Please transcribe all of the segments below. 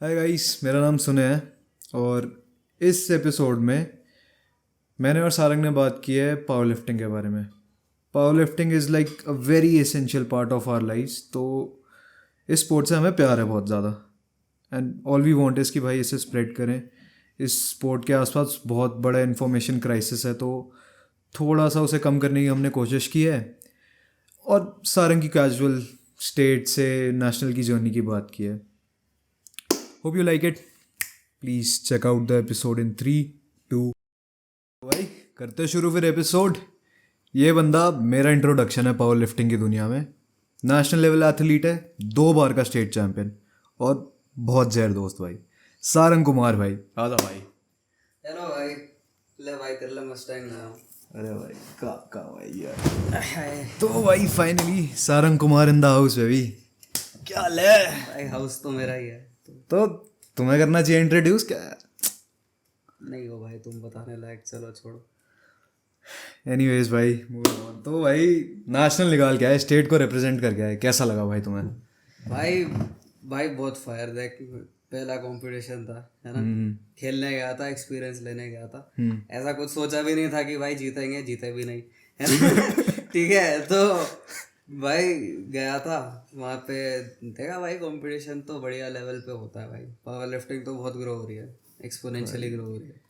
Hi guys, मेरा नाम सुने है और इस एपिसोड में मैंने और सारंग ने बात की है पावर लिफ्टिंग के बारे में। Power lifting is like a very essential part of our lifes. तो इस स्पोर्ट से हमें प्यार है बहुत ज़्यादा and all we want is कि भाई इसे स्प्रेड करें। इस स्पोर्ट के आसपास बहुत बड़ा इन्फॉर्मेशन क्राइसिस है, तो थोड़ा सा उसे कम करने की हमने कोशिश की है और सारंग की कैजुअल स्टेट से नेशनल की जर्नी की बात की है। Hope you like it. Please check out the episode in 3, 2। भाई करते शुरू फिर एपिसोड। ये बंदा मेरा इंट्रोडक्शन है पावर लिफ्टिंग की दुनिया में। नेशनल लेवल एथलीट है, 2 बार का स्टेट चैंपियन और बहुत जहर दोस्त भाई। सारंग कुमार भाई, आजा भाई। हेलो भाई। ले भाई तेरे लिए मस्टैंग लाया हूँ। अरे भाई का भाई यार। तो भाई finally Sarang Kumar in the house baby. क्या ले भाई हाउस तो मेरा ही है। तो तुम्हें करना चाहिए इंट्रोड्यूस क्या। नहीं हो भाई तुम बताने लायक, चलो छोड़ो। एनीवेज भाई मूव ऑन। तो भाई नेशनल निकाल के आए, स्टेट को रिप्रेजेंट करके आए, कैसा लगा भाई तुम्हें? भाई भाई बहुत फायर। देख पहला कंपटीशन था है ना, खेलने गया था, एक्सपीरियंस लेने गया था। ऐसा कुछ सोचा भी नहीं था कि भाई जीतेंगे, जीते भी नहीं है ना। ठीक है, तो भाई गया था वहाँ पे, देखा भाई कंपटीशन तो बढ़िया लेवल पे होता है भाई। पावर लिफ्टिंग तो बहुत ग्रो हो रही है, एक्सपोनेंशियली ग्रो हो रही है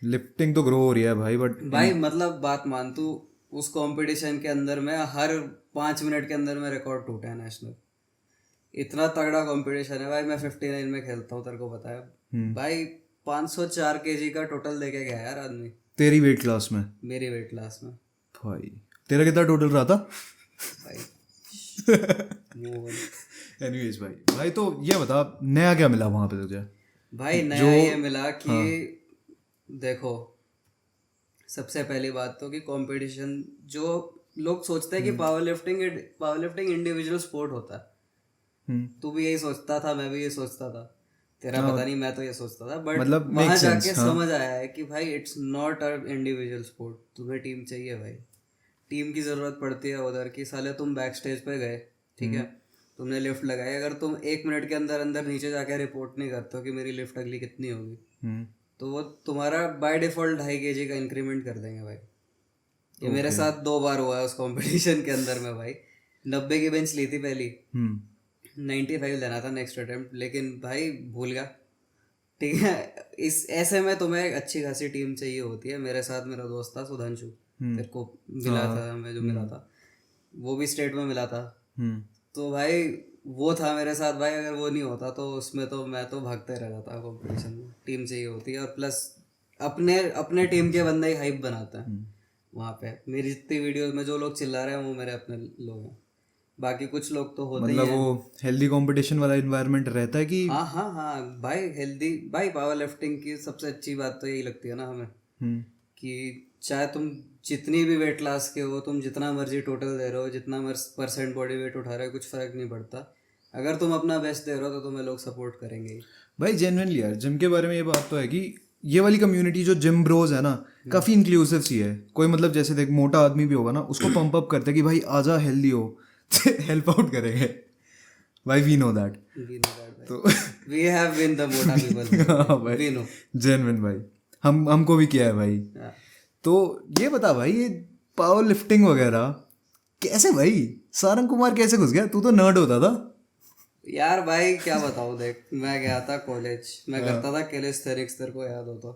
लिफ्टिंग तो ग्रो हो रही है भाई, बट भाई। मतलब बात मान तू, उस कंपटीशन के अंदर में हर 5 मिनट के अंदर में रिकॉर्ड टूटा है नेशनल। इतना तगड़ा कंपटीशन है भाई। मैं 59 में खेलता हूँ, तेरे को पता है भाई। 504 केजी का टोटल लेके गया यार आदमी तेरी वेट क्लास में। मेरी वेट क्लास में। भाई तेरा कितना टोटल रहा था? भाई move on। एनीवेज भाई तो ये बता, नया क्या मिला वहाँ पे तुझे? भाई नया ये मिला कि देखो, सबसे पहली बात तो कि कंपटीशन, जो लोग सोचते हैं कि पावर लिफ्टिंग इंडिविजुअल स्पोर्ट होता है। तू भी यही सोचता था, मैं भी ये सोचता था, तेरा पता नहीं, मैं तो ये सोचता था। बट मतलब वहां make sense, जाके समझ आया है कि भाई it's not a individual sport. तुम्हें टीम चाहिए भाई, टीम की जरूरत पड़ती है उधर की। साले तुम बैक स्टेज पे गए, ठीक है, तुमने लिफ्ट लगाई, अगर तुम 1 मिनट के अंदर अंदर नीचे जाके रिपोर्ट नहीं करते हो कि मेरी लिफ्ट अगली कितनी होगी, तो वो तुम्हारा बाय डिफॉल्ट 2.5 kg का इंक्रीमेंट कर देंगे भाई। ये मेरे साथ 2 बार हुआ है उस कंपटीशन के अंदर में भाई। 90 की बेंच ली थी पहली, 95 लेना था नेक्स्ट अटेम्प्ट, लेकिन भाई भूल गया। ठीक है, इस ऐसे में तुम्हें एक अच्छी खासी टीम चाहिए होती है। मेरे साथ मेरा दोस्त था सुधांशु, तेरे को मिला था, हमें जो मिला था वो भी स्टेट में मिला था। तो भाई वो था मेरे साथ भाई। अगर वो नहीं होता तो उसमें तो मैं तो भागते रह जाता कंपटीशन में। टीम चाहिए होती है, और प्लस अपने अपने टीम के बंदे ही हाइप बनाते हैं वहाँ पे। मेरी जितनी वीडियोस में जो लोग चिल्ला रहे हैं वो मेरे अपने लोग हैं। बाकी कुछ लोग तो होते ही मतलब हैं। वो हेल्दी कंपटीशन वाला इन्वायरमेंट रहता है कि हाँ हाँ हाँ भाई, हेल्दी भाई। पावर लिफ्टिंग की सबसे अच्छी बात तो यही लगती है ना हमें, कि चाहे तुम जितनी भी वेट क्लास के हो, तुम जितना मर्जी टोटल दे रहे हो, जितना परसेंट बॉडी वेट उठा रहे हो, कुछ फर्क नहीं पड़ता। अगर तुम अपना बेस्ट दे रहे हो तो तुम्हें लोग सपोर्ट करेंगे ही। भाई जेन्युइनली यार जिम के बारे में ये बात तो है कि ये वाली कम्युनिटी जो जिम ब्रोज है ना, काफ़ी इंक्लूसिव सी है। कोई मतलब जैसे देख मोटा आदमी भी होगा ना, उसको पंप अप करते हैं कि भाई आजा हेल्दी हो, हेल्प आउट करेंगे भाई। We know that. We know that, तो भाई। We have been the मोटा people, हाँ भाई, we know। जेन्युइन भाई, हमको भी किया है भाई। हाँ। तो ये बता भाई, ये पावर लिफ्टिंग वगैरह कैसे भाई, सारंग कुमार कैसे घुस गया? तू तो नर्ड होता था। यार भाई क्या बताऊँ, देख मैं गया था कॉलेज, मैं करता था कैलिस्थेनिक्स, तेरे को याद हो तो।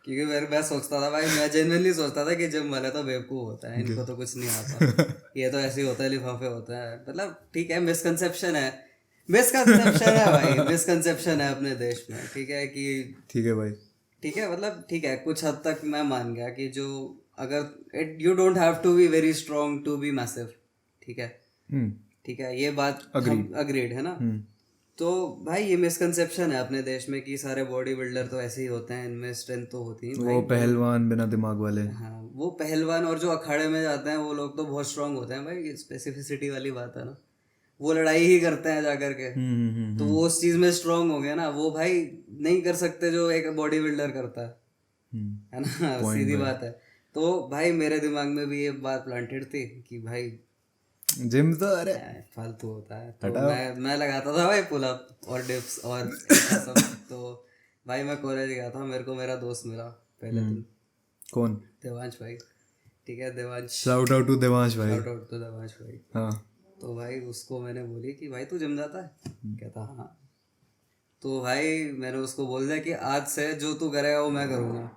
क्योंकि मैं सोचता था भाई, मैं जेन्युइनली सोचता था कि जिम वाले तो बेवकूफ़ होता है, इनको तो कुछ नहीं आता, ये तो ऐसे ही होता है, लिफाफे होता है। मतलब ठीक है, मिसकंसेप्शन है, मिसकंसेप्शन है भाई, मिसकंसेप्शन है अपने देश में। ठीक है कि ठीक है भाई। ठीक है, मतलब ठीक है, कुछ हद तक मैं मान गया कि जो, अगर it you don't have to be very strong to be massive. ठीक है, ठीक है, ये बात हम अग्रीड है ना। तो भाई ये मिसकंसेप्शन है अपने देश में कि सारे बॉडी बिल्डर तो ऐसे ही होते हैं, इनमें स्ट्रेंथ तो होती है वो पहलवान बिना दिमाग वाले। हाँ वो पहलवान और जो अखाड़े में जाते हैं वो लोग तो बहुत स्ट्रांग होते हैं भाई। स्पेसिफिसिटी वाली बात है ना, वो लड़ाई ही करते हैं जाकर के। तो वो उस चीज में स्ट्रांग हो गया ना, वो भाई नहीं कर सकते जो एक बॉडी बिल्डर करता है ना। सीधी बात है। तो भाई मेरे दिमाग में भी ये बात प्लांटेड थी कि भाई जिम तो अरे फालतू होता है। तो मैं लगाता था भाई पुल अप और डिप्स और ऐसा सब। तो भाई मैं कॉलेज गया था, मेरे को मेरा दोस्त मिला पहले दिन, कौन? देवांश भाई। ठीक है, Devansh, shout out to Devansh भाई। शाउट आउट तो देवांश भाई। हाँ। तो भाई उसको मैंने बोली कि भाई तू जिम जाता है? कहता हाँ। तो भाई मैंने उसको बोल दिया कि आज से जो तू करेगा वो मैं करूँगा।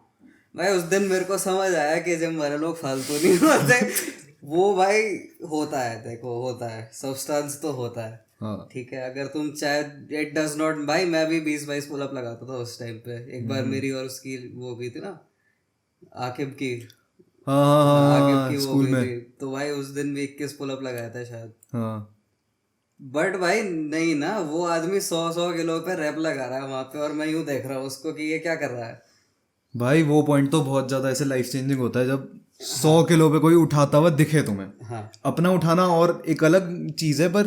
भाई उस दिन मेरे को समझ आया कि जिम वाले लोग फालतू नहीं होते। वो भाई होता है, देखो होता है, सब्सटेंस तो होता है। हाँ। ठीक है, अगर तुम चाहे, इट डज नॉट, भाई मैं भी 20-22 पुल अप लगाता था उस टाइम पे। एक बार मेरी और उसकी वो भी थी ना, आकिब की, हाँ हाँ आकिब हाँ की वो स्कूल भी में। थी। तो भाई उस दिन भी 21 पुल अप लगाया था शायद। हाँ बट भाई नहीं ना, वो आदमी 100 किलो पे रैप लगा रहा है वहां पे, और मैं यूं देख रहा हूँ उसको कि ये क्या कर रहा है। भाई वो पॉइंट तो बहुत ज़्यादा ऐसे लाइफ चेंजिंग होता है जब 100 किलो पे कोई उठाता हुआ दिखे तुम्हें। हाँ अपना उठाना और एक अलग चीज़ है, पर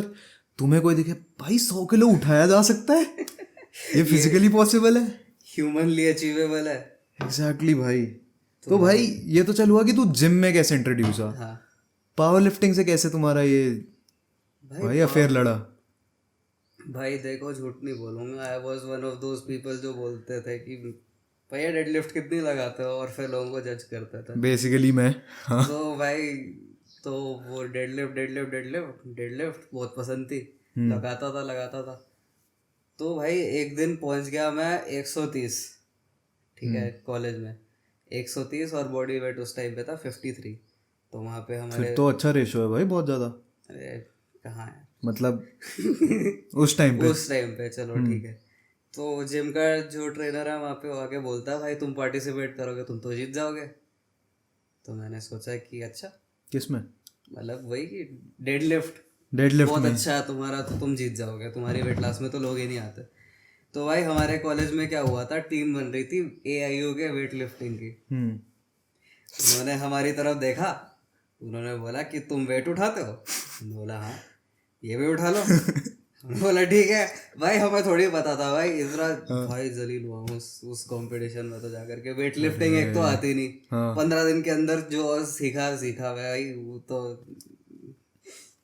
तुम्हें कोई दिखे भाई 100 किलो उठाया जा सकता है, ये फिजिकली पॉसिबल है। ह्यूमनली अचीवेबल है। एग्जैक्टली भाई। तो भाई ये तो चल हुआ कि तू जिम में कैसे इंट्रोड्यूस हुआ, हाँ पावर लिफ्टिंग से कैसे तुम्हारा ये भाई अफेयर लड़ा? भाई देखो झूठ नहीं बोलूंगा, I was one of those people जो बोलते थे कि भैया डेडलिफ्ट कितनी लगाते हो, और फिर लोगों को जज करते थे। बेसिकली मैं। हाँ। तो भाई तो वो डेडलिफ्ट डेडलिफ्ट डेडलिफ्ट डेडलिफ्ट बहुत पसंद थी, लगाता था। तो भाई एक दिन पहुंच गया मैं 130, ठीक है, कॉलेज में 130, और बॉडी वेट उस टाइम पे था 53। तो वहाँ पे हमारे, फिर तो अच्छा रेशो है भाई, बहुत ज़्यादा। अरे कहाँ है मतलब उस टाइम पे। उस टाइम पे, चलो ठीक है। तो जिम का जो ट्रेनर है वहाँ पे वो आके बोलता है भाई तुम पार्टिसिपेट करोगे तुम तो जीत जाओगे। तो मैंने सोचा कि अच्छा, किस में? मतलब वही कि डेडलिफ्ट डेडलिफ्ट बहुत में? अच्छा है तुम्हारा, तो तुम जीत जाओगे, तुम्हारी वेट क्लास में तो लोग ही नहीं आते। तो भाई हमारे कॉलेज में क्या हुआ था, टीम बन रही थी AIU के वेट लिफ्टिंग की। उन्होंने हमारी तरफ देखा, उन्होंने बोला कि तुम वेट उठाते हो? बोला हाँ। ये भी उठा लो। बोला ठीक है। भाई हमें थोड़ी पता था भाई, इतना भाई जलील हुआ उस कंपटीशन में। तो जाकर के वेट लिफ्टिंग एक तो आती नहीं, 15 दिन के अंदर जो सीखा भाई वो तो।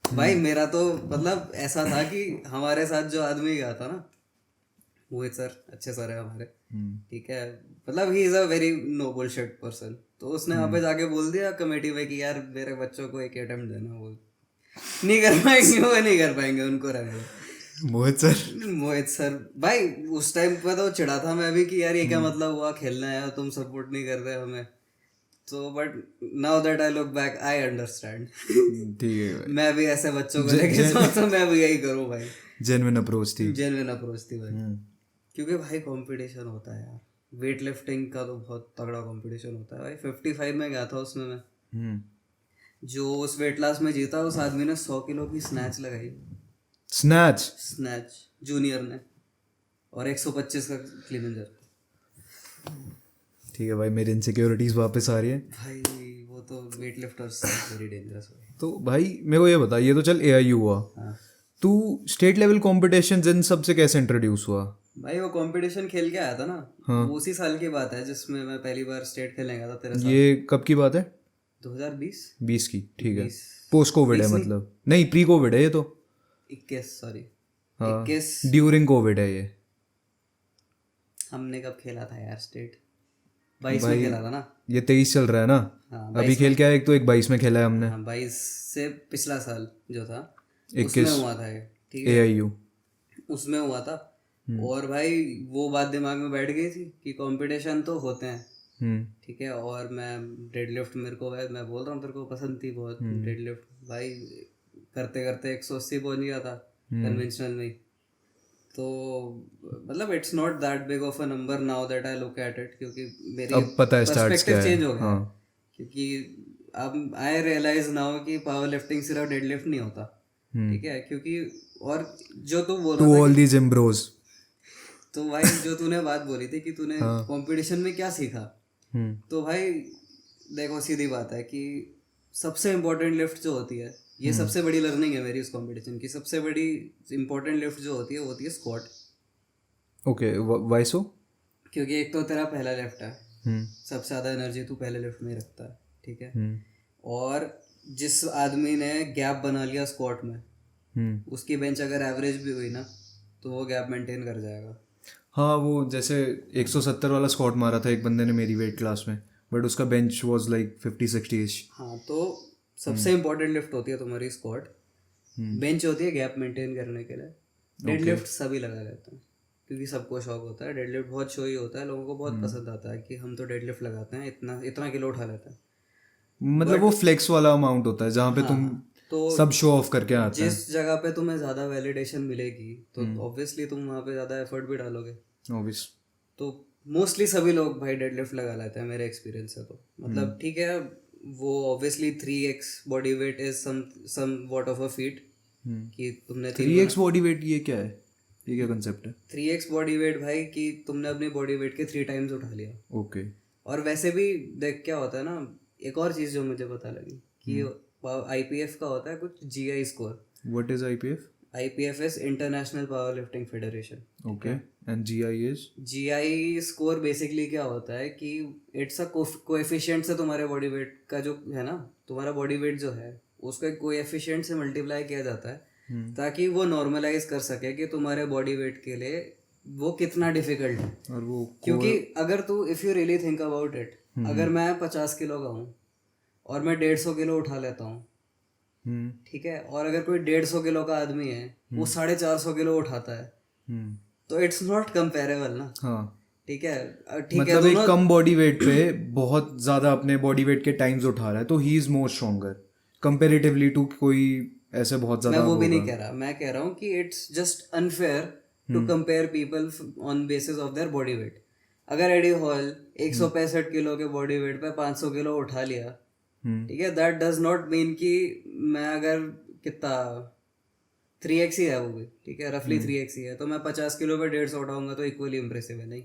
भाई मेरा तो मतलब ऐसा था कि हमारे साथ जो आदमी गया था ना, मोहित सर, अच्छे सर है हमारे, ठीक है, मतलब he is a very noble shit person. तो उसने वहाँ पे जाके बोल दिया कमेटी में कि यार मेरे बच्चों को एक अटेम्प्ट देना, वो नहीं कर पाएंगे, वो नहीं कर पाएंगे, उनको रहने दो। मोहित सर भाई उस टाइम पे तो चिढ़ा था मैं भी कि यार ये क्या मतलब हुआ, खेलना है तुम सपोर्ट नहीं कर रहे हमें। तो but now that I look back I understand. ठीक है भाई। मैं भी ऐसे बच्चों को लेके सोचता हूँ, मैं भी यही करूँ भाई। जेन्युइन अप्रोच थी। जेन्युइन अप्रोच थी भाई। क्योंकि भाई कंपटीशन होता है यार, वेट लिफ्टिंग का तो बहुत तगड़ा कंपटीशन होता है भाई। 55 में गया था उसमें मैं। जो उस वेट क्लास में जीता उस आदमी ने 100 किलो की स्नैच लगाई। स्नैच जूनियर ने, और 125 का क्लीन एंड जर्क। ठीक है भाई, मेरी इनसिक्योरिटीज वापस आ रही है भाई वो तो वेट लिफ्टर्स वेरी डेंजरस भाई। तो भाई मेरे को ये बता, ये तो चल AIU हुआ, तू स्टेट लेवल कॉम्पिटिशन इन सब से कैसे इंट्रोड्यूस हुआ? भाई वो कंपटीशन खेल के आया था ना, वो उसी साल की बात है जिसमें मैं पहली बार स्टेट खेलने गया था तेरे साथ। ये कब की बात है? 2020 की। ठीक है, 20 पोस्ट कोविड है मतलब, नहीं प्री कोविड है ये तो। 21 सॉरी, हाँ 21 ड्यूरिंग कोविड है ये। हमने कब खेला था यार स्टेट? 22 में खेला था ना। ये 23 चल रहा है ना। हाँ, अभी खेल क्या है, एक तो एक 22 में खेला है हमने। हाँ 22 से पिछला साल जो था 21 उसमें हुआ था ये, ठीक है, AIU उसमें हुआ था। और भाई वो बात दिमाग में बैठ गई थी कि कंपटीशन तो होते हैं, ठीक है। और मैं डेडलिफ्ट, मेरे को मैं बोल रहा हूँ तेरे को पसंद थी बहुत डेडलिफ्ट। भाई करते करते 180 पहुंच गया था कन्वेंशनल में। तो मतलब it's not that big of a number now that I look at it, क्योंकि मेरी अब पता है स्टार्ट्स क्या पर्सपेक्टिव है। चेंज हो गया। क्योंकि अब आई रियलाइज नाउ कि पावर लिफ्टिंग सिर्फ डेडलिफ्ट नहीं होता, ठीक है। क्योंकि और जो तू बोल रहा था ऑल दी जिम ब्रोस, तो भाई जो तूने बात बोली थी कि तूने कंपटीशन में क्या सीखा, तो भाई देखो सीधी बात है कि सबसे इम्पोर्टेंट लिफ्ट जो होती है, ये सबसे बड़ी लर्निंग है मेरी उस कंपटीशन की। सबसे बड़ी इम्पोर्टेंट लिफ्ट जो होती है वो होती है स्क्वाट। ओके वाई सो? क्योंकि एक तो तेरा पहला लिफ्ट है, सबसे ज़्यादा एनर्जी तू पहले लिफ्ट में रखता है, ठीक है। और जिस आदमी ने गैप बना लिया स्क्वाट में, उसकी बेंच अगर एवरेज भी हुई ना तो वो गैप मेंटेन कर जाएगा। हाँ, वो जैसे 170 वाला स्क्वाट मारा था एक बंदे ने मेरी वेट क्लास में, बट उसका बेंच वाज लाइक 50-60 इश। हाँ, तो सबसे इम्पोर्टेंट लिफ्ट होती है तुम्हारी स्क्वाट, बेंच होती है गैप मेंटेन करने के लिए। डेड लिफ्ट सभी लगा लेते हैं क्योंकि सबको शौक होता है, डेड लिफ्ट बहुत शो ही होता है, लोगों को बहुत पसंद आता है कि हम तो डेड लिफ्ट लगाते हैं, इतना इतना किलो उठा लेते हैं। मतलब वो फ्लेक्स वाला अमाउंट होता है जहाँ पे तुम तो सब शो ऑफ करके आते हैं। जिस जगह पे तुम्हें ज़्यादा वैलिडेशन मिलेगी तो ऑब्वियसली तुम वहाँ पे ज़्यादा एफर्ट भी डालोगे। ऑब्वियस। तो मोस्टली सभी लोग भाई डेडलिफ्ट लगा लेते हैं मेरे एक्सपीरियंस से। तो मतलब ठीक है, वो obviously 3x body weight is somewhat of a feat कि तुमने 3x बॉडी वेट, ये क्या है, ये क्या कंसेप्ट है? 3x बॉडी वेट भाई कि तुमने अपनी बॉडी वेट के 3 टाइम्स उठा लिया। ओके। और वैसे भी देख क्या होता है ना, एक और चीज़ जो मुझे पता लगी कि IPF का होता है कुछ GI score. What is IPF? IPF is international power lifting federation. Okay. And GI is? GI score basically क्या होता है कि इट्स अ कोएफिशिएंट से तुम्हारे बॉडी वेट का जो है ना, तुम्हारा बॉडी वेट जो है उसको एक कोएफिशिएंट से मल्टीप्लाई किया जाता है ताकि वो नॉर्मलाइज कर सके कि तुम्हारे बॉडी वेट के लिए वो कितना डिफिकल्ट है। और वो क्योंकि अगर तू if you really think about it, अगर मैं 50 किलो का हूँ और मैं 150 किलो उठा लेता हूँ, ठीक है, और अगर कोई 150 किलो का आदमी है वो 450 किलो उठाता है, तो इट्स नॉट कंपेरेबल ना। हाँ, ठीक है, मतलब एक कम बॉडी वेट पे बहुत ज्यादा अपने बॉडी वेट के टाइम्स उठा रहा है तो he is more stronger comparatively to कोई ऐसे बहुत ज्यादा। मैं वो भी नहीं कह रहा, मैं कह रहा हूँ कि it's just unfair to compare people on basis of their body weight. अगर एडी हॉल 165 किलो के बॉडी वेट पे 500 किलो उठा लिया, ठीक है, दैट डज नॉट मीन कि मैं अगर कितना 3x ही है वो भी, ठीक है, रफली 3x ही है, तो मैं 50 किलो पे 150 उठाऊंगा तो इक्वली इम्प्रेसिव है नहीं।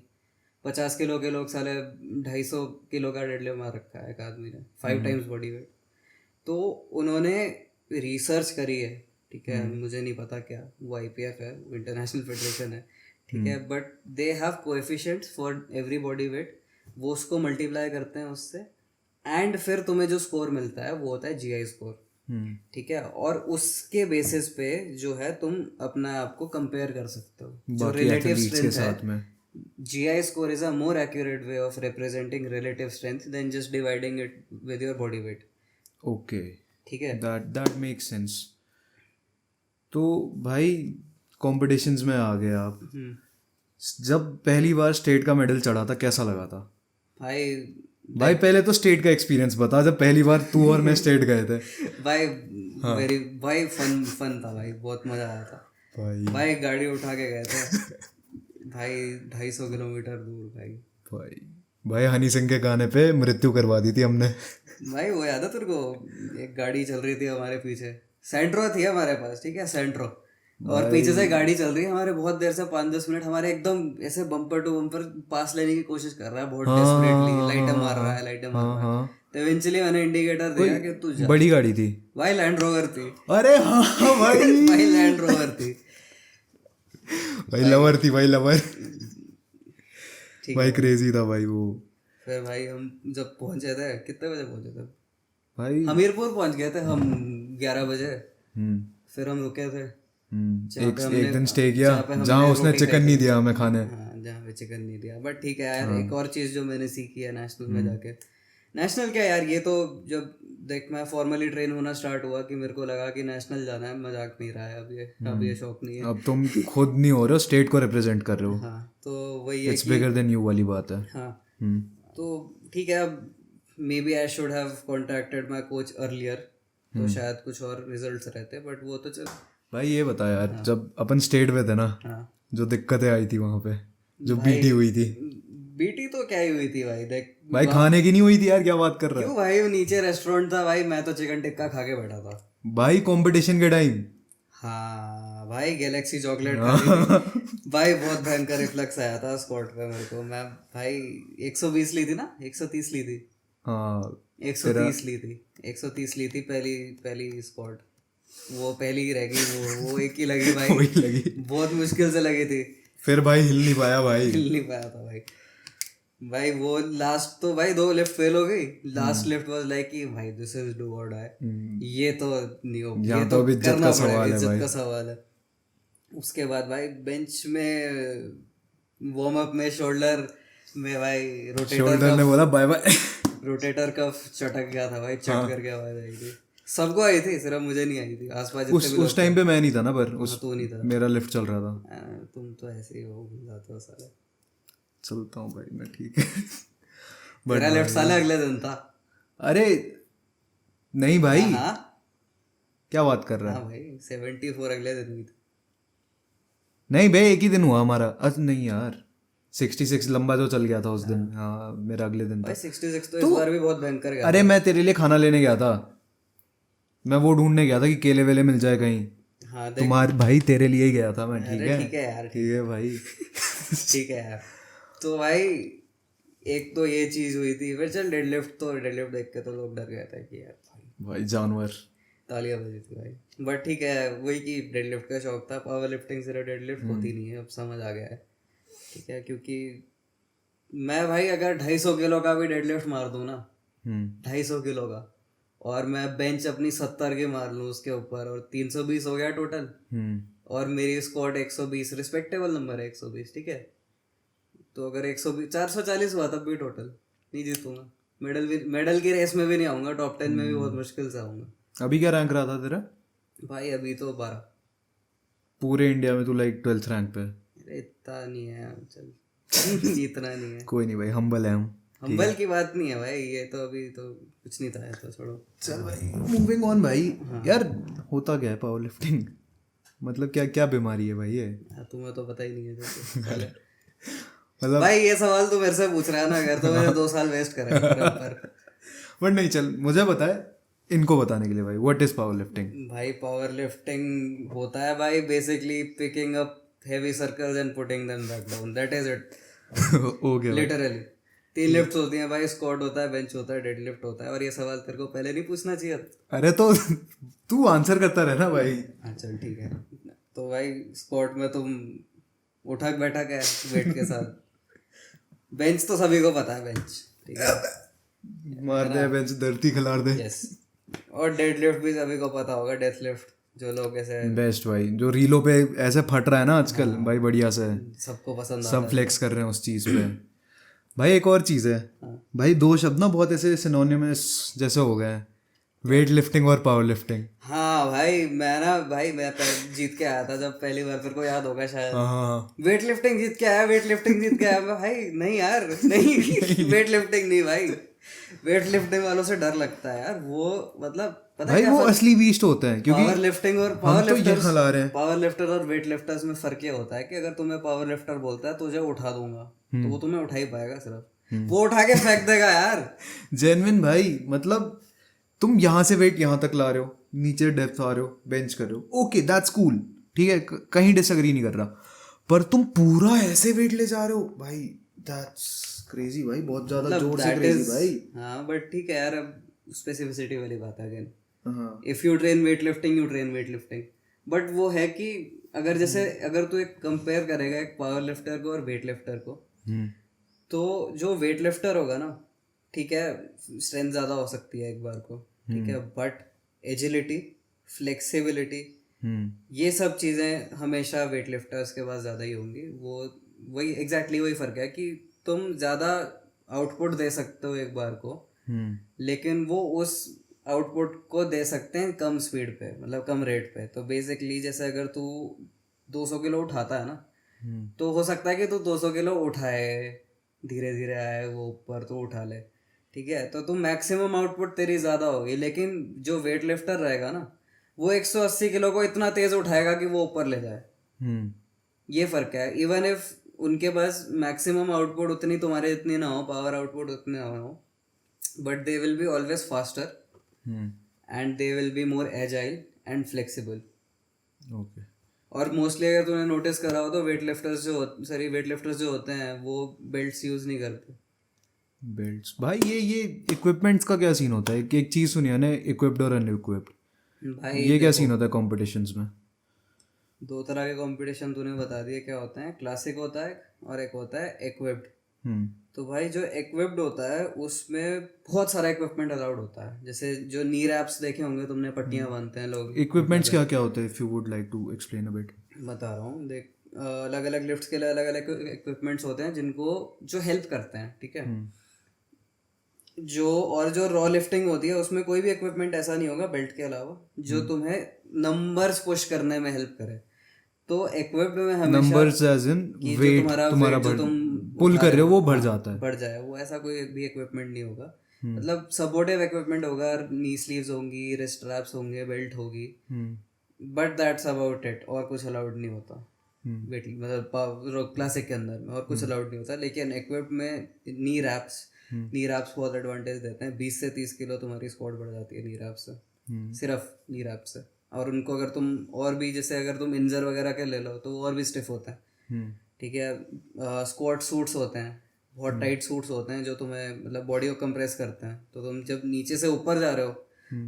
50 किलो के लोग साले 250 किलो का डेडलिफ्ट मार रखा है एक आदमी ने, 5 टाइम्स बॉडी वेट। तो उन्होंने रिसर्च करी है, ठीक है, मुझे नहीं पता क्या वो IPF है, वो इंटरनेशनल फेडरेशन है, ठीक है, but they have coefficients for every body weight, वो उसको मल्टीप्लाई करते हैं उससे, एंड फिर तुम्हें जो स्कोर मिलता है वो होता है GI स्कोर। ठीक है, और उसके बेसिस पे जो है तुम अपना आप को कंपेयर कर सकते हो जो रिलेटिव स्ट्रेंथ है। GI score is a more accurate way of representing relative strength than just dividing it with your body weight. Okay, ठीक है, दैट मेक्स सेंस। तो भाई कॉम्पिटिशन्स में आ गए आप, जब पहली बार स्टेट का मेडल चढ़ा था कैसा लगा था? भाई पहले तो स्टेट का एक्सपीरियंस बता, जब पहली बार तू और मैं स्टेट गए थे। भाई भाई फन था भाई, बहुत मजा आया था भाई गाड़ी उठा के गए थे भाई 250 किलोमीटर दूर भाई हनी सिंह के गाने पे मृत्यु करवा दी थी हमने। भाई वो याद है तेरे को, एक गाड़ी चल रही थी हमारे पीछे, सेंट्रो थी हमारे पास, ठीक है, सेंट्रो, और पीछे से गाड़ी चल रही है हमारे बहुत देर से, 5-10 मिनट हमारे एकदम ऐसे बम्पर टू बम्पर पास लेने की कोशिश कर रहा है बहुत डेस्परेटली, लाइटें मार रहा है, तो इवेंचुअली मैंने इंडिकेटर दिया कि तू जा। बड़ी गाड़ी थी भाई, लैंड रोवर थी। अरे हाँ भाई भाई लैंड रोवर थी भाई, लवर थी भाई, लवर भाई, क्रेजी था भाई वो। फिर भाई हम जब पहुंचे थे, कितने बजे पहुंचे थे भाई? हमीरपुर पहुंच गए थे हम 11 बजे। फिर हम रुके थे एक दिन स्टे किया जहाँ उसने चिकन नहीं दिया हमें खाने। हाँ, जहाँ पे चिकन नहीं दिया, बट ठीक है यार। एक और चीज़ जो मैंने सीखी है नेशनल में जाके, नेशनल क्या यार, ये तो जब देख मैं फॉर्मली ट्रेन होना स्टार्ट हुआ कि मेरे को लगा कि नेशनल जाना है, मजाक नहीं रहा है अब ये शौक नहीं है। अब तुम खुद नहीं हो रहे हो, स्टेट को रिप्रेजेंट कर रहे हो। हाँ, तो वही है, इट्स बिगर देन यू वाली बात है। हाँ, तो ठीक है, अब maybe I should have contacted my coach earlier, तो शायद कुछ और रिजल्ट्स रहते, बट वो तो चल। भाई ये बता यार, जब अपन स्टेट में थे ना, जो दिक्कतें आई थी वहाँ पे, जो बीटी हुई थी। बीटी तो क्या ही हुई थी भाई, देख भाई खाने की नहीं हुई थी यार, क्या बात कर रहा है? क्यों भाई, वो नीचे रेस्टोरेंट था भाई, मैं तो चिकन टिक्का खा के बैठा था भाई कंपटीशन के टाइम। हाँ भाई, गैलेक्सी चॉकलेट भाई, बहुत भयंकर रिफ्लक्स आया था स्क्वाट पे मेरे को। मैं भाई 120 ली थी ना, 130 ली थी। हाँ, 130 ली थी, 130 ली थी पहली स्क्वाट, वो पहली ही रह गई, वो एक ही लगी भाई। वही लगी, बहुत मुश्किल से लगी थी। फिर भाई हिल नहीं पाया था भाई। भाई वो लास्ट तो भाई 2 लिफ्ट फेल हो गई, लास्ट लिफ्ट वाज लाइक कि भाई दिस इज डू और डाई, ये तो नहीं हो, यहाँ ये तो तो अब इज्जत करना का पड़ेगा, सवाल है इज्जत भाई। का सवाल है। उसके बाद भाई बेंच में वार्म अप में शोल्डर में भाई शोल्डर ने बोला बाय बाय। रोटेटर कफ चटक गया था भाई, चट करके आवाज आई थी। सबको आई थी, सिर्फ मुझे नहीं आई थी। आसपास जितने भी लोग उस टाइम पे मैं नहीं था ना, पर थे, उस तू नहीं था। मेरा लिफ्ट चल रहा था। तुम तो ऐसे ही हो, भूल जाते हो साले। चलता हूँ भाई मैं, ठीक है। मेरा लिफ्ट साले अगले दिन था। अरे नहीं भाई, हाँ क्या बात कर रहा है? हाँ भाई 74 अगले दिन हुई थी। नहीं भाई, एक ही दिन हुआ हमारा। नहीं यार, 66 लंबा जो चल गया था उस दिन। हाँ मेरा अगले दिन था। भाई 66 तो इस बार भी बहुत भयंकर गया। अरे मैं तेरे लिए खाना लेने गया था, मैं वो ढूंढने गया था कि केले वेले मिल जाए कहीं। हाँ देख, तुम्हारे भाई तेरे लिए ही गया था मैं, ठीक अरे है? ठीक है यार, ठीक है भाई। ठीक है यार। तो भाई एक तो ये चीज हुई थी, फिर चल डेडलिफ्ट, तो डेडलिफ्ट देख के तो लोग डर गए थे कि यार भाई जानवर। तालियां बजी थी भाई। बट ठीक है, वही कि डेडलिफ्ट का शौक था। पावर लिफ्टिंग सिर्फ डेडलिफ्ट होती नहीं है, अब समझ आ गया है। ठीक है, क्योंकि मैं भाई अगर 250 किलो का भी डेडलिफ्ट मार दूं ना, 250 किलो का, और मैं बेंच अपनी 70 की मार लूँ उसके ऊपर, और 320 हो गया टोटल, और मेरी स्क्वाट 120, रिस्पेक्टेबल नंबर है 120, ठीक है। तो अगर 120 440 हुआ तब भी टोटल नहीं जीतूंगा। मेडल की रेस में भी नहीं आऊंगा, टॉप 10 में भी बहुत मुश्किल से आऊंगा। अभी क्या रैंक रहा था तेरा? भाई अभी तो 12। पूरे इंडिया में तू लाइक 12th रैंक पे? अरे इतना नहीं है, चल इतना नहीं है। कोई नहीं भाई, हम्बल है हम। हम्बल की बात नहीं है भाई, ये तो अभी तो कुछ नहीं था, तो छोड़ो। चल भाई, मूविंग ऑन भाई। यार होता क्या है पावर लिफ्टिंग? मतलब क्या क्या बीमारी है भाई ये? तुम्हें तो पता ही नहीं है जैसे। मतलब भाई ये सवाल तू मेरे से पूछ रहा है ना, अगर तो मैंने 2 साल वेस्ट करे तेरे ऊपर। बट नहीं, चल मुझे बता है इनको बताने के लिए भाई, व्हाट इज पावर लिफ्टिंग? भाई पावर लिफ्टिंग होता है भाई basically picking up heavy circles and putting them back down, that is it. Okay भाई। लिटरली 3 लिफ्ट्स होती हैं भाई, स्क्वाट होता है, बेंच होता है, डेडलिफ्ट होता है। और ये सवाल तेरे को पहले नहीं पूछना चाहिए था। अरे तो तू आंसर करता रहना भाई। हाँ चल ठीक है। तो भाई स्क्वाट में तुम उठक बैठक है वेट के साथ। बेंच तो सभी को पता है, बेंच ठीक है, मार दे बेंच, धरती खिलार दे। यस। और डेडलिफ्ट भी सभी को पता होगा, डेथ लिफ्ट, जो लोग ऐसे बेस्ट भाई, जो रीलों पे ऐसे फट रहा है ना आजकल भाई, बढ़िया से सबको पसंद सब फ्लेक्स कर रहे हैं उस चीज पे। भाई एक और चीज है भाई, 2 शब्द ना बहुत ऐसे सिनोनिमस जैसे हो गए हैं, वेट लिफ्टिंग और पावर लिफ्टिंग। हाँ भाई मैं जीत के आया था जब पहली बार, तेरे को याद होगा शायद। हाँ वेट लिफ्टिंग जीत के आया, वेट लिफ्टिंग जीत के आया। मैं भाई नहीं यार, नहीं वेट लिफ्टिंग नहीं भाई, वेट लिफ्टिंग वालों से डर लगता है यार। वो मतलब पता भाई वो असली बीस्ट होते हैं, क्योंकि पावर लिफ्टिंग और पावर लिफ्टर और वेट लिफ्टर्स में फर्क ये होता है कि अगर तुम्हें पावर लिफ्टर बोलता है तुझे उठा दूंगा, तो वो तुम्हें उठा ही पाएगा सिर्फ, वो उठा के फेंक देगा यार। जेन्युइन भाई, मतलब तुम यहाँ से वेट यहाँ तक ला रहे हो, नीचे डेप्थ आ रहे हो, बेंच कर रहे हो, ओके दैट्स कूल, ठीक है, कहीं डिसएग्री नहीं कर रहा। पर तुम पूरा ऐसे वेट ले जा रहे हो भाई, दैट्स क्रेजी भाई, बहुत ज्यादा जोर से क्रेजी भाई। हाँ बट ठीक है यार, अब स्पेसिफिसिटी वाली बात है अगेन। हाँ if you train weight lifting, you train weight lifting. But वो है कि अगर जैसे अगर तू एक कंपेयर करेगा एक पावर लिफ्टर को और वेट लिफ्टर को, तो जो वेट लिफ्टर होगा ना, ठीक है, स्ट्रेंथ ज़्यादा हो सकती है एक बार को, ठीक है, बट एजिलिटी, फ्लेक्सिबिलिटी, ये सब चीज़ें हमेशा वेट लिफ्टर्स के पास ज़्यादा ही होंगी। वो वही एग्जैक्टली वही फ़र्क है कि तुम ज़्यादा आउटपुट दे सकते हो एक बार को, लेकिन वो उस आउटपुट को दे सकते हैं कम स्पीड पे, मतलब कम रेट पे। तो बेसिकली जैसे अगर तू 200 किलो उठाता है ना, तो हो सकता है कि तू 200 किलो उठाए, धीरे धीरे आए वो ऊपर, तो उठा ले, ठीक है, तो तुम मैक्सिमम आउटपुट तेरी ज़्यादा होगी। लेकिन जो वेट लिफ्टर रहेगा ना, वो 180 किलो को इतना तेज़ उठाएगा कि वो ऊपर ले जाए। ये फ़र्क है। इवन इफ उनके पास मैक्सिमम आउटपुट उतनी तुम्हारे इतनी ना हो, पावर आउटपुट उतने ना हो, but they will be always faster and they will be more agile and flexible. Okay. और मोस्टली अगर तूने नोटिस करा हो तो वेट लिफ्टर्स जो होते हैं वो बेल्ट्स यूज़ नहीं करते। बेल्ट्स भाई, ये इक्विपमेंट्स का क्या सीन होता है? एक चीज़ सुनी है ना, इक्विप्ड और अनइक्विप्ड, भाई ये क्या सीन होता है कॉम्पिटिशन्स में? 2 तरह के कंपटीशन तूने बता दिए क्या होते हैं। क्लासिक होता है और एक होता है इक्विप्ड। तो भाई जो इक्विप्ड होता है उसमें बहुत सारा इक्विपमेंट अलाउड होता है, जैसे जो नी रैप्स देखे होंगे तुमने, पट्टियां बांधते हैं लोग। इक्विपमेंट्स क्या क्या होते हैं, if you would like to explain a bit? बता रहा हूँ देख, अलग अलग लिफ्ट्स के लिए अलग अलग इक्विपमेंट्स होते हैं जिनको जो हेल्प करते हैं, ठीक है। जो रॉ लिफ्टिंग होती है उसमें कोई भी इक्विपमेंट ऐसा नहीं होगा बेल्ट के अलावा जो तुम्हें नंबर्स पुश करने में हेल्प करे। तो इक्विप्ड में हमेशा नंबर्स एज इन कि जो वेट तुम्हारा तुम्हारा weight जो तुम पुल उठा कर रहे हो वो हाँ, बढ़ जाता है। बढ़ जाए, वो ऐसा कोई भी इक्विपमेंट नहीं होगा। मतलब सपोर्टिव इक्विपमेंट होगा, नी स्लीव्स होंगी, रिस्ट स्ट्रैप्स होंगे, बेल्ट होगी, बट दैट्स अबाउट इट। और कुछ अलाउड नहीं होता वेट, मतलब क्लासिक के अंदर में और कुछ अलाउड नहीं होता। लेकिन इक्विप्ड में नी रैप्स बहुत एडवांटेज देते हैं। 20 से 30 किलो तुम्हारी स्क्वाट बढ़ जाती है नी रैप से, सिर्फ नी रैप से। और उनको अगर तुम और भी, जैसे अगर तुम इंजर वगैरह के ले लो तो वो और भी स्टिफ होता है, ठीक है। स्क्वाट सूट्स होते हैं, बहुत टाइट सूट्स होते हैं जो तुम्हें मतलब बॉडी को कंप्रेस करते हैं। तो तुम जब नीचे से ऊपर जा रहे हो